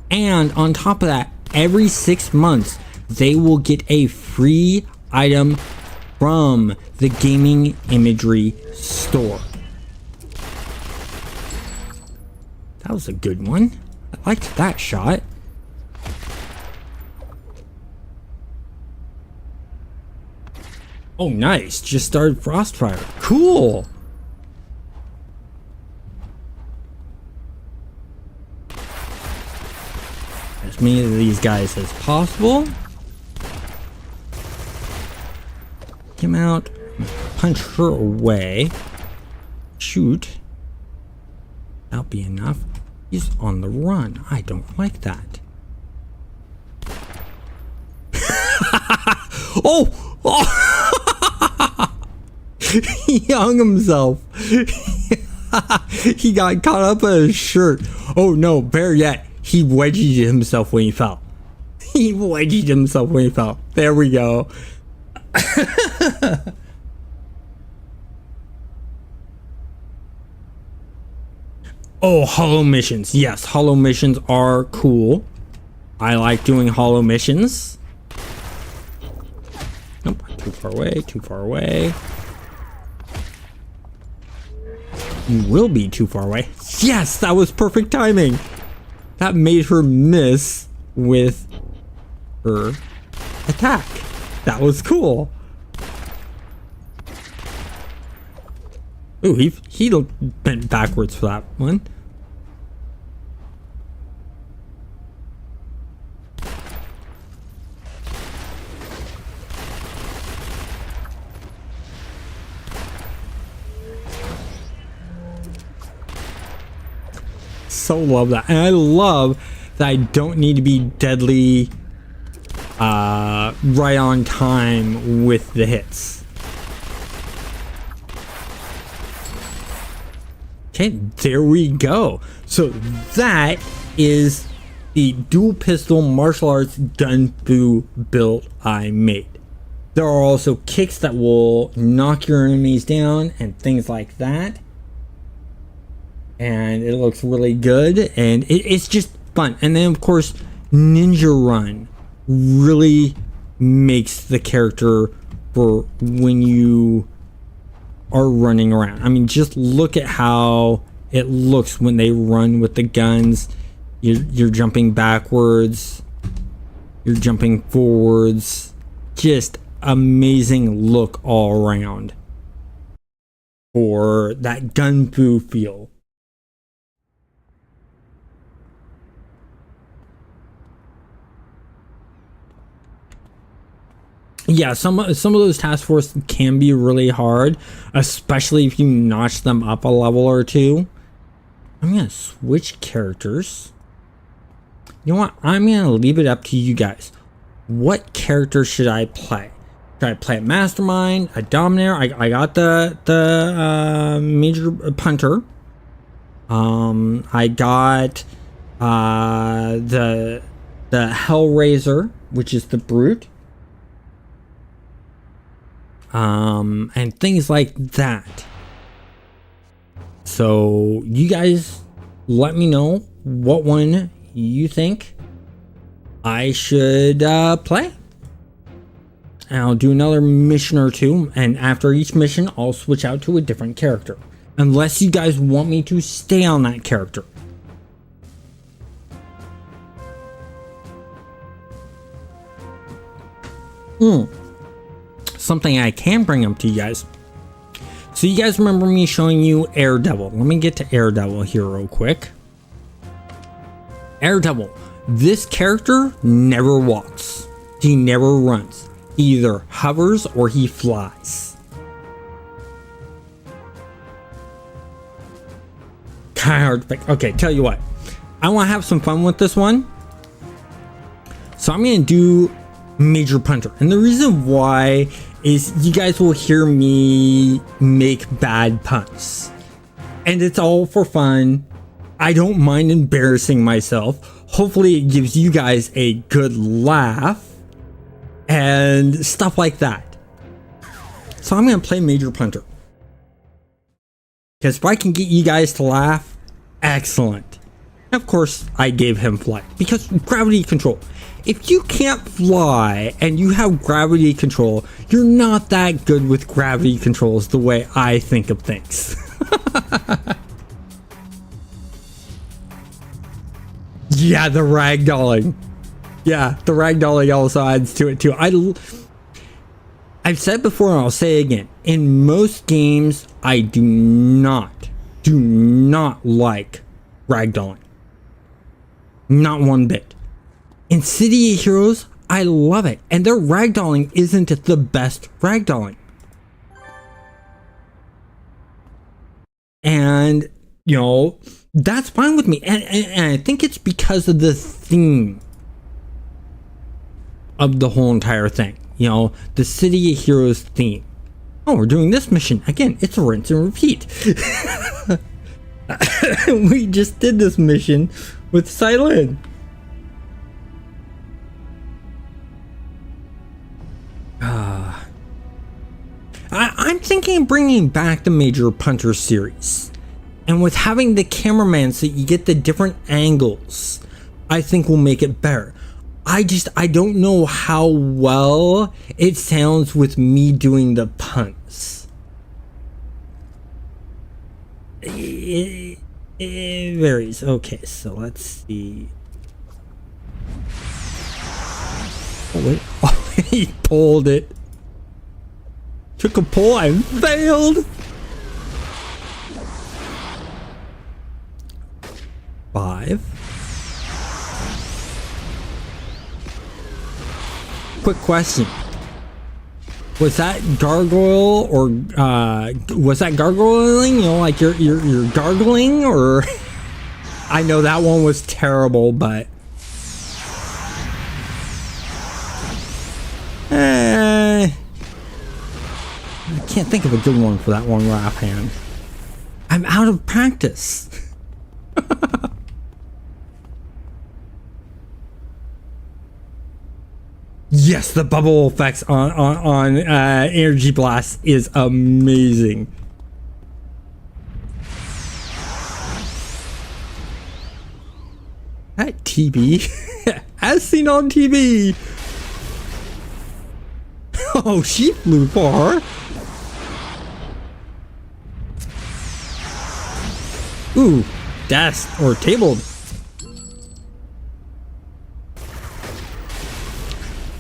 and on top of that, every 6 months they will get a free item from the Gaming Imagery store. That was a good one. I liked that shot. Oh, nice. Just started Frostfire. Cool. As many of these guys as possible. Come out. Punch her away. Shoot. That'll be enough. He's on the run. I don't like that. Oh! Oh! He hung himself. He got caught up in his shirt. Oh no, better yet, he wedged himself when he fell. He wedged himself when he fell. There we go. Oh, hollow missions. Yes, hollow missions are cool. I like doing hollow missions. Nope, too far away, too far away. You will be too far away. Yes, that was perfect timing. That made her miss with her attack. That was cool. Ooh, he bent backwards for that one. So love that, and I love that I don't need to be deadly right on time with the hits. Okay, there we go. So that is the dual pistol martial arts gunfu build I made. There are also kicks that will knock your enemies down and things like that. And it looks really good, and it's just fun. And then of course, Ninja Run really makes the character for when you are running around. I mean, just look at how it looks when they run with the guns. You're jumping backwards, you're jumping forwards. Just amazing look all around for that gunfu feel. Yeah, some of those task force can be really hard, especially if you notch them up a level or two. I'm gonna switch characters. You know what? I'm gonna leave it up to you guys. What character should I play? Should I play a Mastermind, a Dominator? I got the Major Punter. I got the Hellraiser, which is the Brute. And things like that. So you guys let me know what one you think I should play, and I'll do another mission or two, and after each mission I'll switch out to a different character, unless you guys want me to stay on that character. Something I can bring up to you guys. So you guys remember me showing you Daredevil. Let me get to Daredevil here real quick. Daredevil. This character never walks. He never runs. He either hovers or he flies. Kind of hard to pick. Okay, tell you what. I want to have some fun with this one. So I'm going to do Major Punter. And the reason why is you guys will hear me make bad puns. And it's all for fun. I don't mind embarrassing myself. Hopefully it gives you guys a good laugh and stuff like that. So I'm going to play Major Punter. Because if I can get you guys to laugh, excellent. And of course, I gave him flight because gravity control. If you can't fly and you have gravity control, you're not that good with gravity controls the way I think of things. Yeah, the ragdolling. Yeah, the ragdolling also adds to it too. I've said before and I'll say again, in most games, I do not like ragdolling. Not one bit. In City of Heroes, I love it. And their ragdolling isn't the best ragdolling. And, you know, that's fine with me. And I think it's because of the theme of the whole entire thing. You know, the City of Heroes theme. Oh, we're doing this mission. Again, it's a rinse and repeat. We just did this mission with Cylin. I'm thinking of bringing back the Major Punter series. And with having the cameraman so you get the different angles, I think will make it better. I don't know how well it sounds with me doing the puns. It varies. Okay, so let's see. Oh, wait. Oh, he pulled it. Took a pull and failed. 5. Quick question. Was that gargoyle or was that gargoyling? You know, like you're gargling, or I know that one was terrible, but I can't think of a good one for that one right offhand. I'm out of practice. Yes, the bubble effects on Energy Blast is amazing. That TB, as seen on TV. Oh, she flew far. Ooh, dashed or tabled.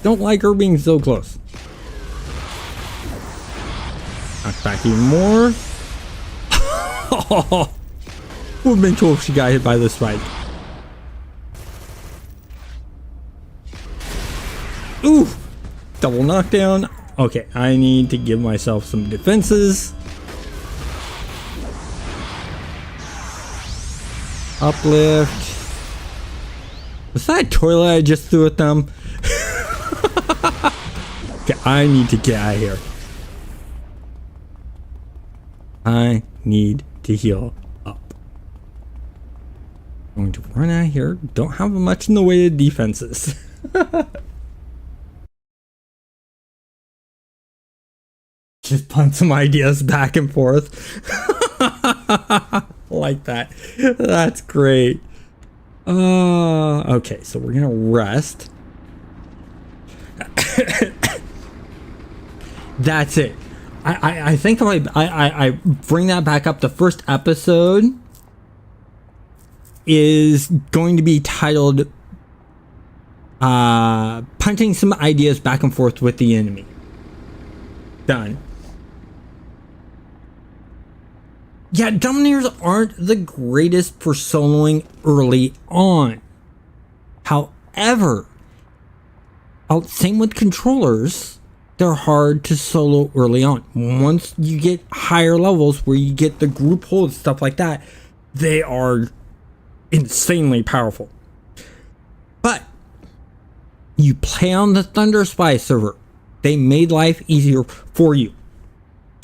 Don't like her being so close. Knock back even more. Would have been cool if she got hit by the spike. Ooh! Double knockdown. Okay, I need to give myself some defenses. Uplift. Was that a toilet I just threw at them? Okay, I need to get out of here. I need to heal up. I'm going to run out of here. Don't have much in the way of defenses. Just punt some ideas back and forth. Like that. That's great. Okay, so we're gonna rest. That's it. I think if I bring that back up, the first episode is going to be titled punting some ideas back and forth with the enemy. Done. Yeah, Dominators aren't the greatest for soloing early on. However, same with controllers, they're hard to solo early on. Once you get higher levels where you get the group hold, stuff like that, they are insanely powerful. But you play on the Thunder Spy server. They made life easier for you.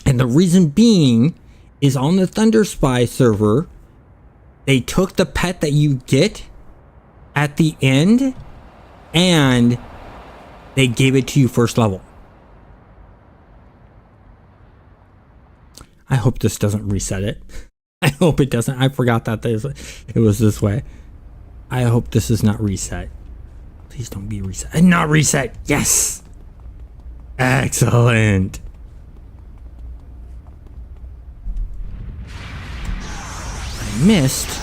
And the reason being is on the Thunder Spy server, they took the pet that you get at the end and they gave it to you first level. I hope this doesn't reset it. I hope it doesn't. I forgot that it was this way. I hope this is not reset. Please don't be reset. And not reset. Yes. Excellent. I missed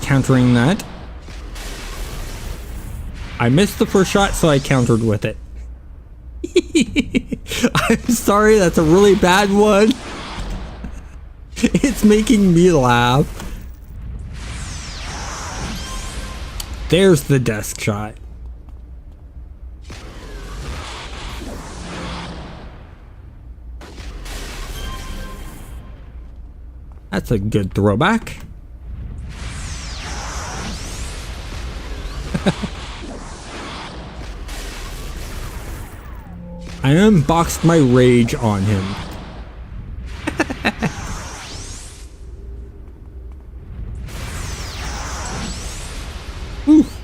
countering that. I missed the first shot, so I countered with it. I'm sorry, that's a really bad one. It's making me laugh. There's the desk shot. That's a good throwback. I unboxed my rage on him. Oof.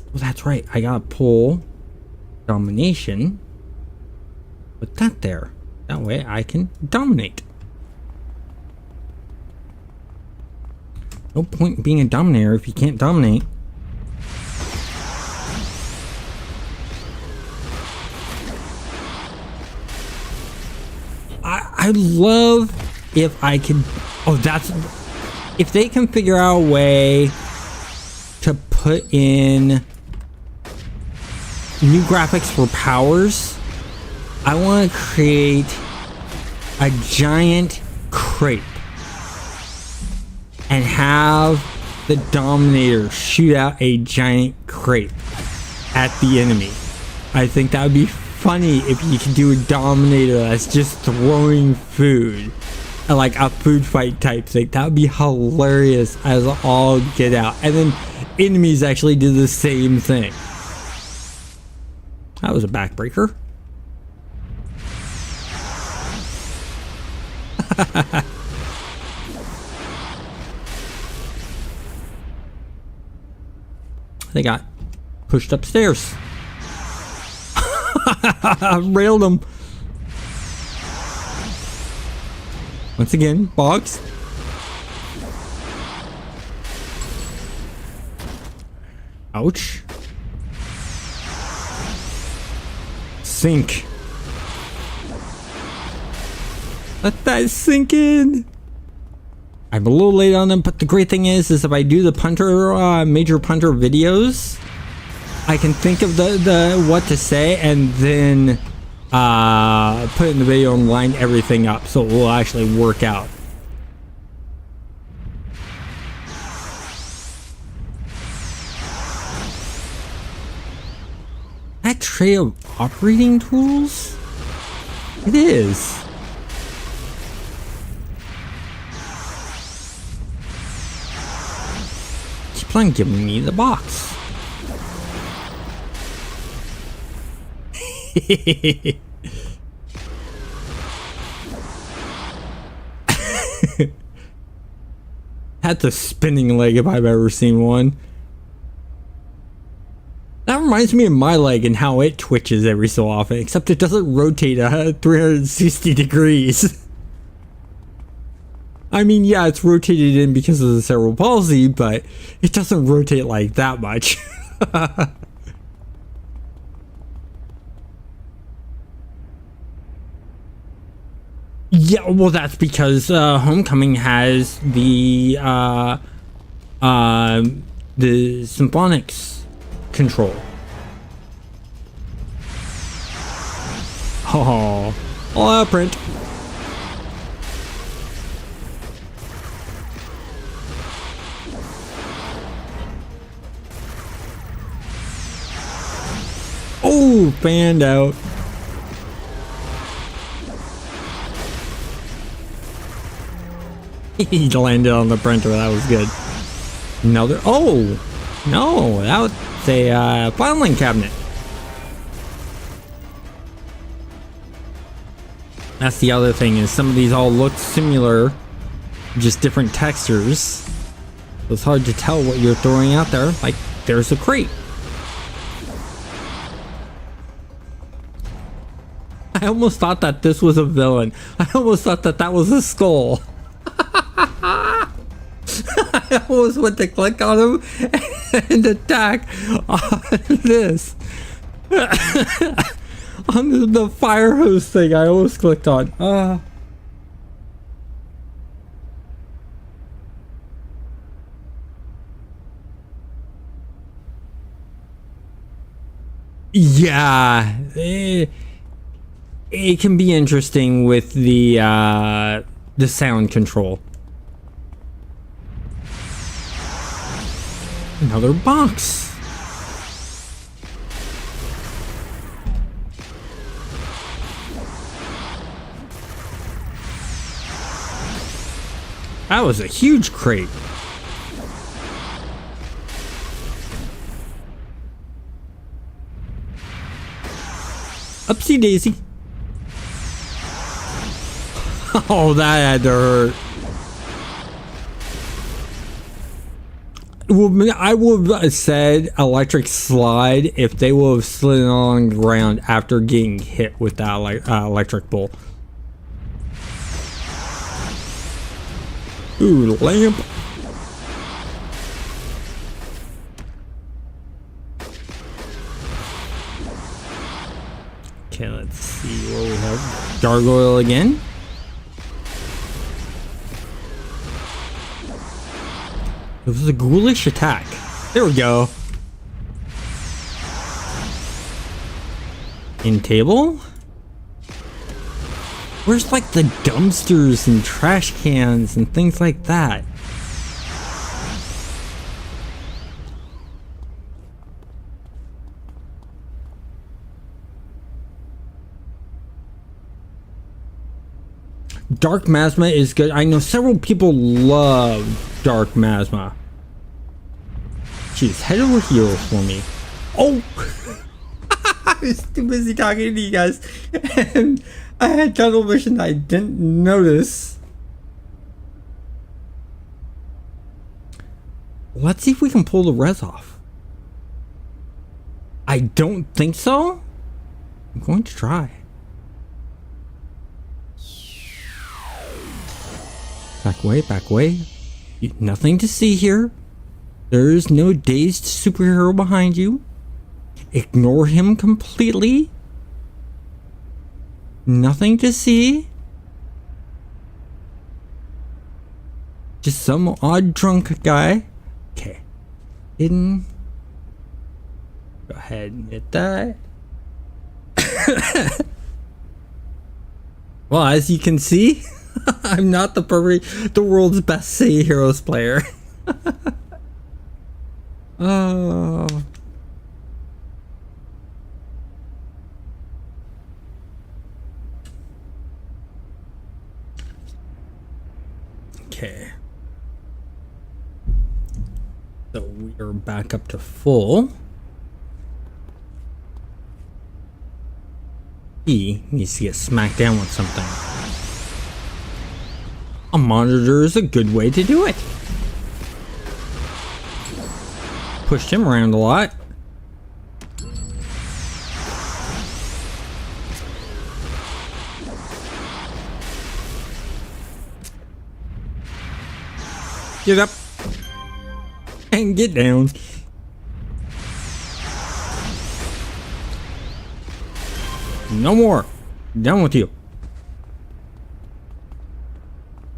Well, that's right. I gotta pull domination. Put that there. That way I can dominate. No point in being a dominator if you can't dominate. I love if I can. Oh, that's if they can figure out a way to put in new graphics for powers. I want to create a giant crepe and have the Dominator shoot out a giant crepe at the enemy. I think that would be funny if you could do a Dominator that's just throwing food, like a food fight type thing. That would be hilarious as all get out. And then enemies actually do the same thing. That was a backbreaker. They got pushed upstairs. Railed them. Once again, box. Ouch. Sink. Let that sink in. I'm a little late on them, but the great thing is if I do the punter, major punter videos, I can think of the what to say and then put it in the video and line everything up so it will actually work out. That tray of operating tools? It is. Keep on giving me the box. That's a spinning leg if I've ever seen one. That reminds me of my leg and how it twitches every so often, except it doesn't rotate 360 degrees. I mean, yeah, it's rotated in because of the cerebral palsy, but it doesn't rotate like that much. Yeah, well, that's because Homecoming has the the symphonics control. Oh, all out print. Oh, fanned out. He landed on the printer. That was good. Another. Oh, no, that was a filing cabinet. That's the other thing, is some of these all look similar, just different textures. It's hard to tell what you're throwing out there. Like, there's a crate. I almost thought that this was a villain. I almost thought that that was a skull. I almost went to click on him and attack on this. On the fire hose thing I almost clicked on. Yeah. It can be interesting with the sound control. Another box. That was a huge crate. Upsy daisy. Oh, that had to hurt. Well, I would have said electric slide if they would have slid on the ground after getting hit with that electric bolt. Ooh, lamp. Okay, let's see what we have. Gargoyle again. It was a ghoulish attack. There we go. In table? Where's like the dumpsters and trash cans and things like that? Dark Masma is good. I know several people love Dark Masma. She's head over heels for me. Oh! I was too busy talking to you guys. And I had tunnel vision I didn't notice. Let's see if we can pull the res off. I don't think so. I'm going to try. Back away, back away. Nothing to see here. There's no dazed superhero behind you. Ignore him completely. Nothing to see. Just some odd drunk guy. Okay. Hidden. Go ahead and hit that. Well, as you can see, I'm not the world's best Say Heroes player. Oh. Okay. So we are back up to full. He needs to get smacked down with something. A monitor is a good way to do it. Pushed him around a lot. Get up and get down. No more. Done with you.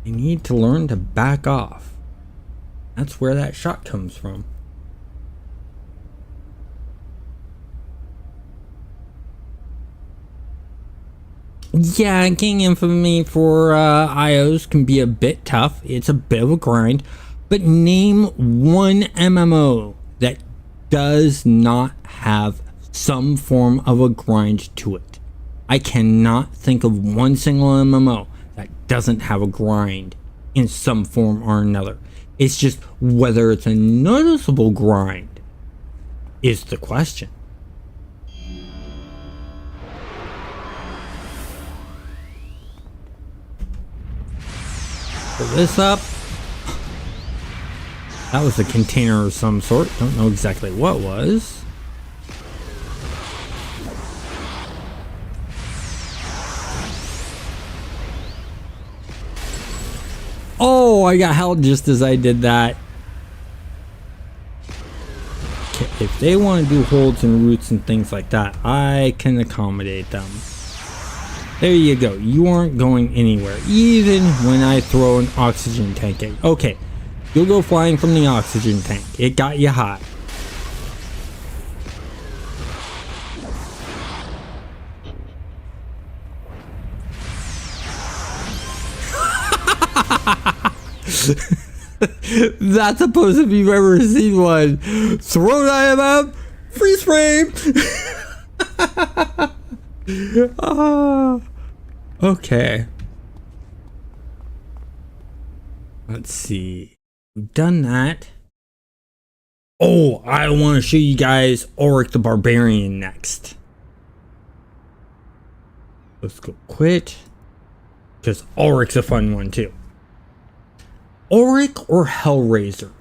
You need to learn to back off. That's where that shot comes from. Yeah, getting infamy for IOs can be a bit tough. It's a bit of a grind. But name one MMO that does not have some form of a grind to it. I cannot think of one single MMO that doesn't have a grind in some form or another. It's just whether it's a noticeable grind is the question. Pull this up. That was a container of some sort. Don't know exactly what was. Oh, I got held just as I did that. Okay, if they want to do holds and roots and things like that, I can accommodate them. There you go. You aren't going anywhere, even when I throw an oxygen tank at you. Okay, you'll go flying from the oxygen tank. It got you hot. That's supposed to be if you've ever seen one. Throw IMM, freeze frame. Okay. Let's see. We've done that. Oh, I want to show you guys Ulrich the Barbarian next. Let's go quit. Because Ulrich's a fun one too. Ulrich or Hellraiser?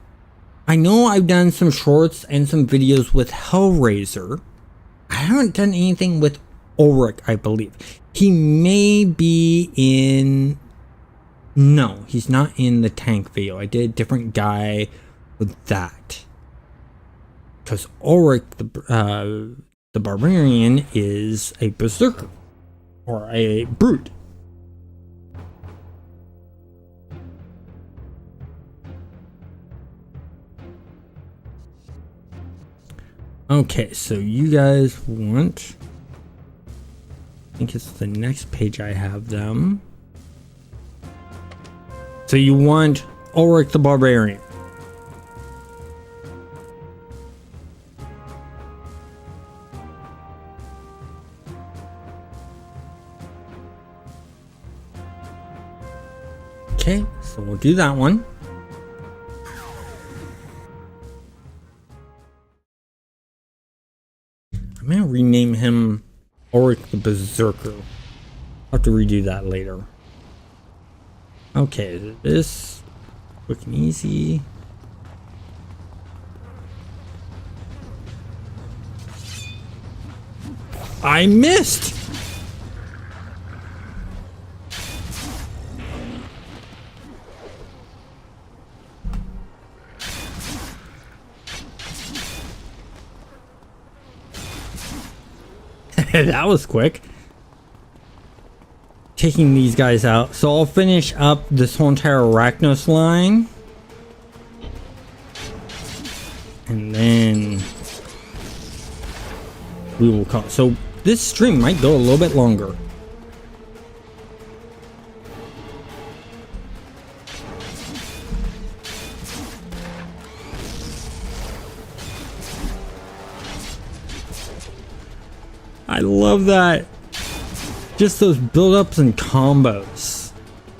I know I've done some shorts and some videos with Hellraiser. I haven't done anything with Ulrich, I believe. He may be in... No, he's not in the tank video. I did a different guy with that. Because Ulrich, the Barbarian, is a berserker. Or a brute. Okay, so you guys want... I think it's the next page I have them. So you want Ulrich the Barbarian. Okay, so we'll do that one. I'm gonna rename him Ulrich the Berserker. I'll have to redo that later. Okay, this quick and easy. I missed! That was quick. Taking these guys out. So I'll finish up this whole entire Arachnos line. And then we will call. So this stream might go a little bit longer. I love that. Just those build-ups and combos.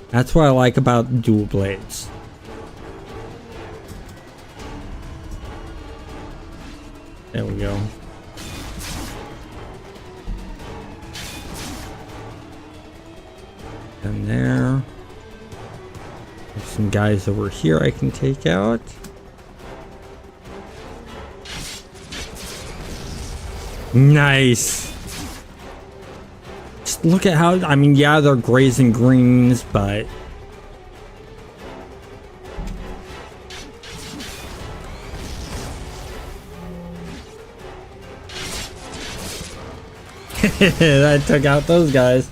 That's what I like about dual blades. There we go. And there. There's some guys over here I can take out. Nice. Just look at how, I mean, yeah, they're grays and greens, but that took out those guys.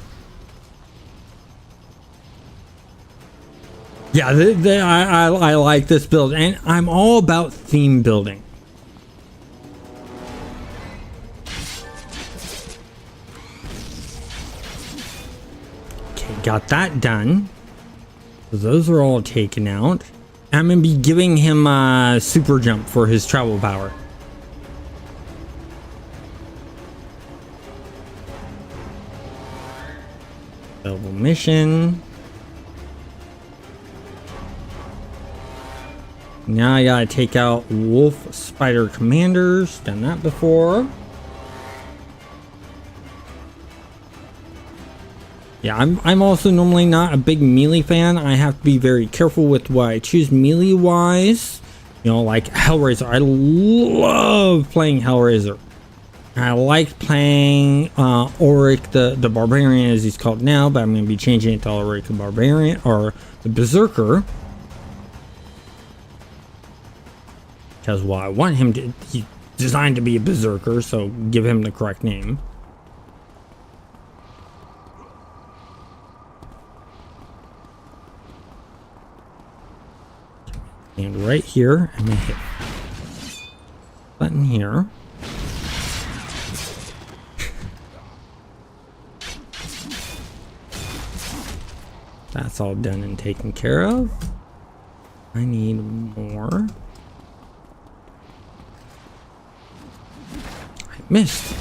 Yeah, I like this build, and I'm all about theme building. Okay, got that done. So those are all taken out. I'm gonna be giving him a super jump for his travel power. Double mission. Now I gotta take out Wolf Spider Commanders. Done that before. Yeah, I'm also normally not a big melee fan. I have to be very careful with what I choose melee wise. You know, like Hellraiser. I love playing Hellraiser. I like playing Auric the Barbarian, as he's called now, but I'm going to be changing it to Auric the Barbarian, or the Berserker. Because, well, I want him to, he's designed to be a Berserker, so give him the correct name. And right here, I'm going to hit button here. That's all done and taken care of. I need more. I missed.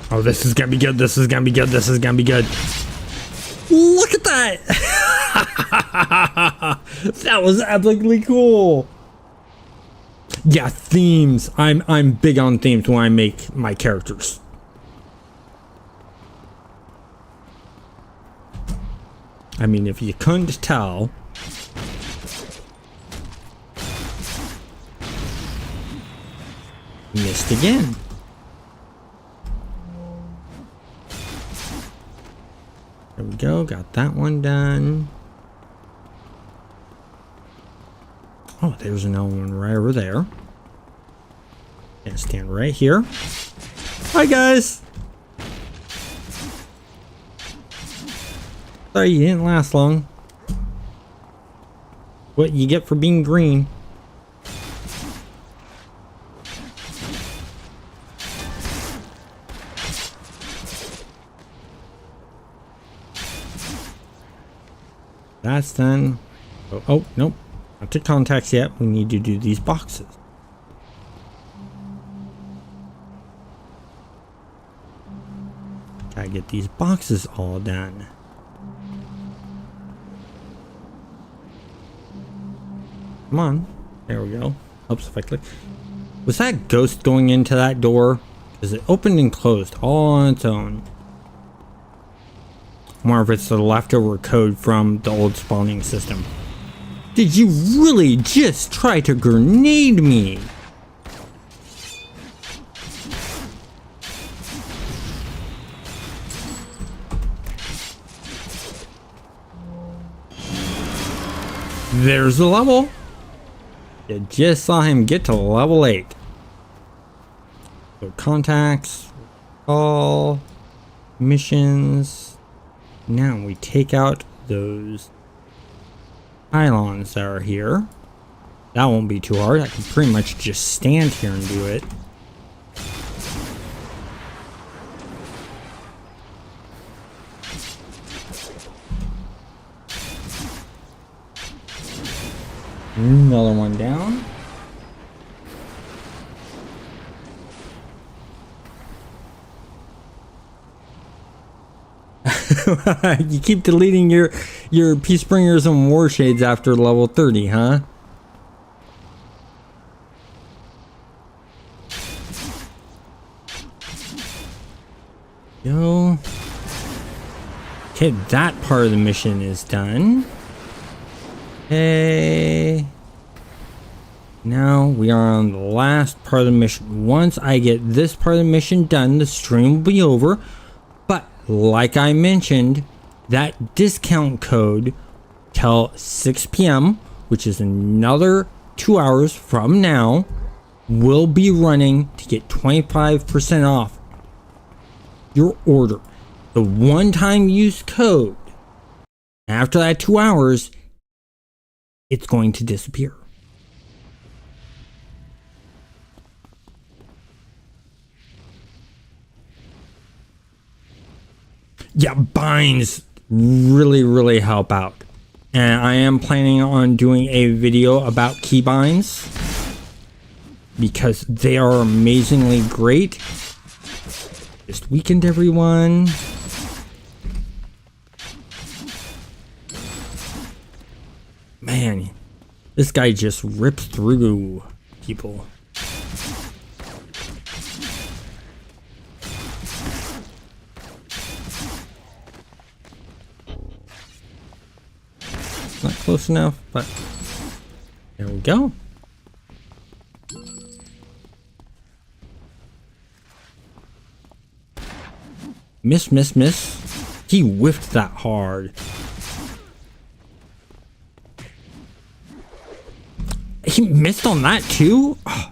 Oh, this is gonna be good. This is gonna be good. This is gonna be good. Look at that! That was epically cool. Yeah, themes. I'm big on themes when I make my characters. I mean, if you couldn't tell, missed again. There we go, got that one done. Oh, there's another one right over there. Gonna stand right here. Hi, guys. Sorry you didn't last long. What you get for being green. That's done. Oh, nope. Not to contacts yet. We need to do these boxes. Gotta get these boxes all done. Come on. There we go. Oops, if I click. Was that ghost going into that door? Because it opened and closed all on its own. I wonder if it's the leftover code from the old spawning system. Did you really just try to grenade me? There's the level. You just saw him get to level 8. So contacts, call, missions. Now we take out those pylons that are here. That won't be too hard. I can pretty much just stand here and do it. Another one down. You keep deleting your Peace Bringers and War Shades after level 30, huh? Yo. Okay, that part of the mission is done. Okay. Now we are on the last part of the mission. Once I get this part of the mission done, the stream will be over. But like I mentioned, that discount code till 6 p.m., which is another 2 hours from now, will be running to get 25% off your order. The one-time use code After that 2 hours, it's going to disappear. Yeah, binds really help out. And I am planning on doing a video about keybinds because they are amazingly great. Just weakened everyone. Man, this guy just rips through people. Not close enough, but there we go. Miss. He whiffed that hard. He missed on that too? Oh,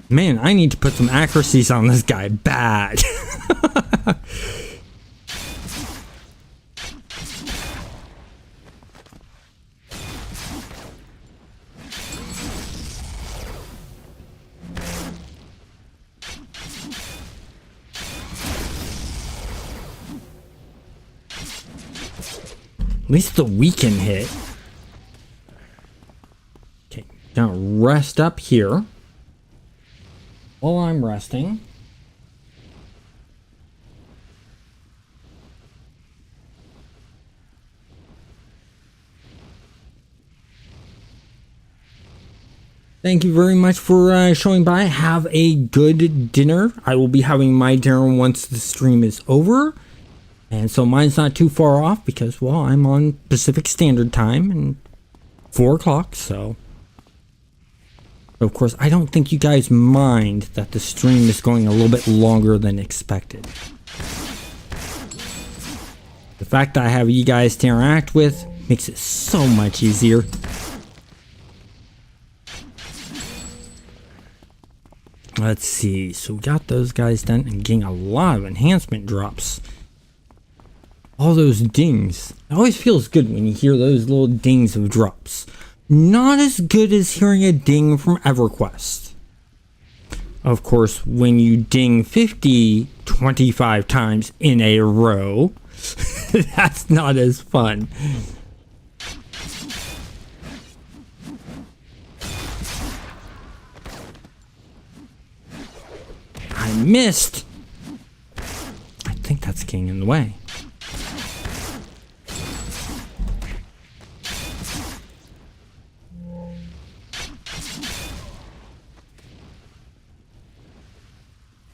man, I need to put some accuracies on this guy bad. At least the weaken hit. Okay, now rest up here. While I'm resting. Thank you very much for showing by. Have a good dinner. I will be having my dinner once the stream is over. And so mine's not too far off because, well, I'm on Pacific Standard Time and 4 o'clock, so. Of course, I don't think you guys mind that the stream is going a little bit longer than expected. The fact that I have you guys to interact with makes it so much easier. Let's see, so we got those guys done and getting a lot of enhancement drops. All those dings. It always feels good when you hear those little dings of drops. Not as good as hearing a ding from EverQuest. Of course, when you ding 25 times in a row, that's not as fun. I missed. I think that's getting in the way.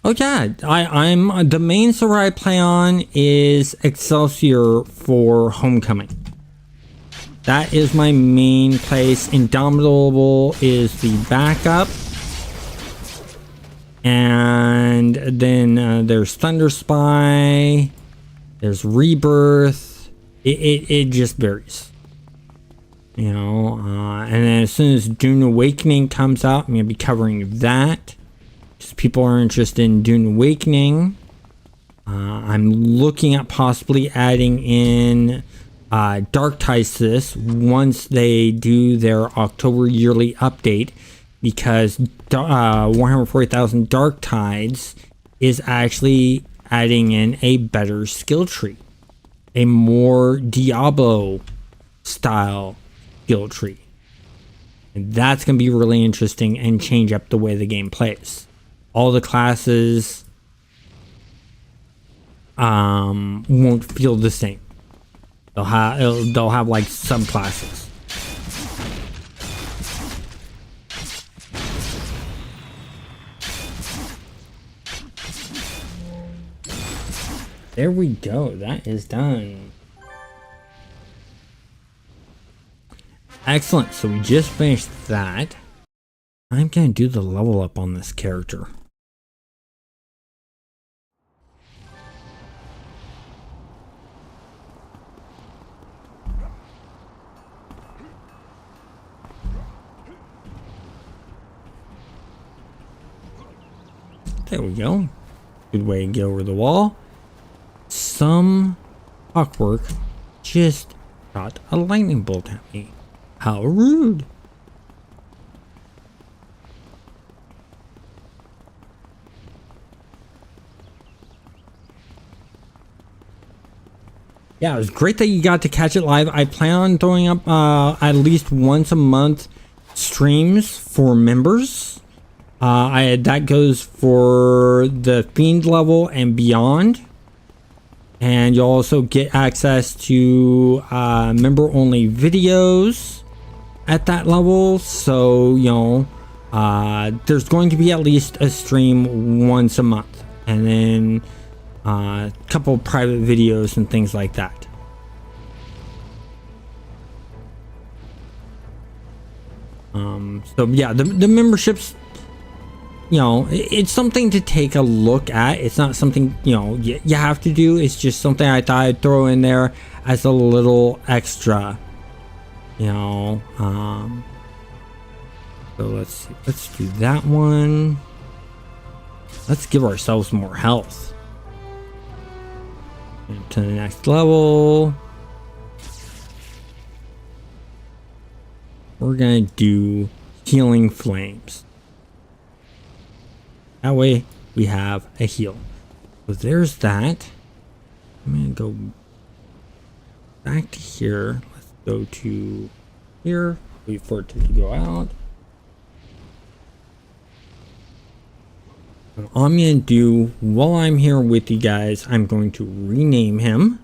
Oh yeah, I'm the main server I play on is Excelsior for Homecoming. That is my main place. Indomitable is the backup. And then there's Thunder Spy. There's Rebirth. It just varies. You know, and then as soon as Dune Awakening comes out, I'm going to be covering that. Just people are interested in Dune Awakening. I'm looking at possibly adding in Dark Tides to this once they do their October yearly update, because Warhammer 40,000 Dark Tides is actually adding in a better skill tree, a more Diablo style skill tree, and that's going to be really interesting and change up the way the game plays. All the classes won't feel the same. They'll have like subclasses. There we go. That is done. Excellent. So we just finished that. I'm gonna do the level up on this character. There we go. Good way to get over the wall. Some clockwork just shot a lightning bolt at me. How rude. Yeah, it was great that you got to catch it live. I plan on throwing up at least once a month streams for members. That goes for the Fiend level and beyond. And you'll also get access to member-only videos at that level. So, you know, there's going to be at least a stream once a month. And then a couple private videos and things like that. So yeah, the memberships, you know, it's something to take a look at. It's not something, you know, you have to do. It's just something I thought I'd throw in there as a little extra, you know. So let's do that one. Let's give ourselves more health. To the next level. We're gonna do healing flames. That way we have a heal. So there's that. I'm gonna go back to here. Let's go to here. Wait for it to go out. What I'm gonna do while I'm here with you guys, I'm going to rename him.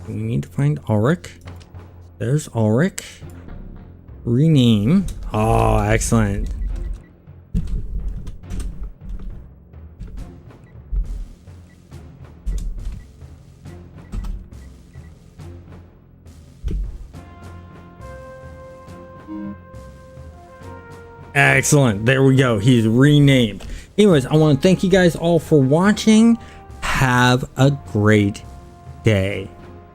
We need to find Ulrich. There's Ulrich. Rename. Oh, excellent. Excellent. There we go. He's renamed. Anyways, I want to thank you guys all for watching. Have a great day.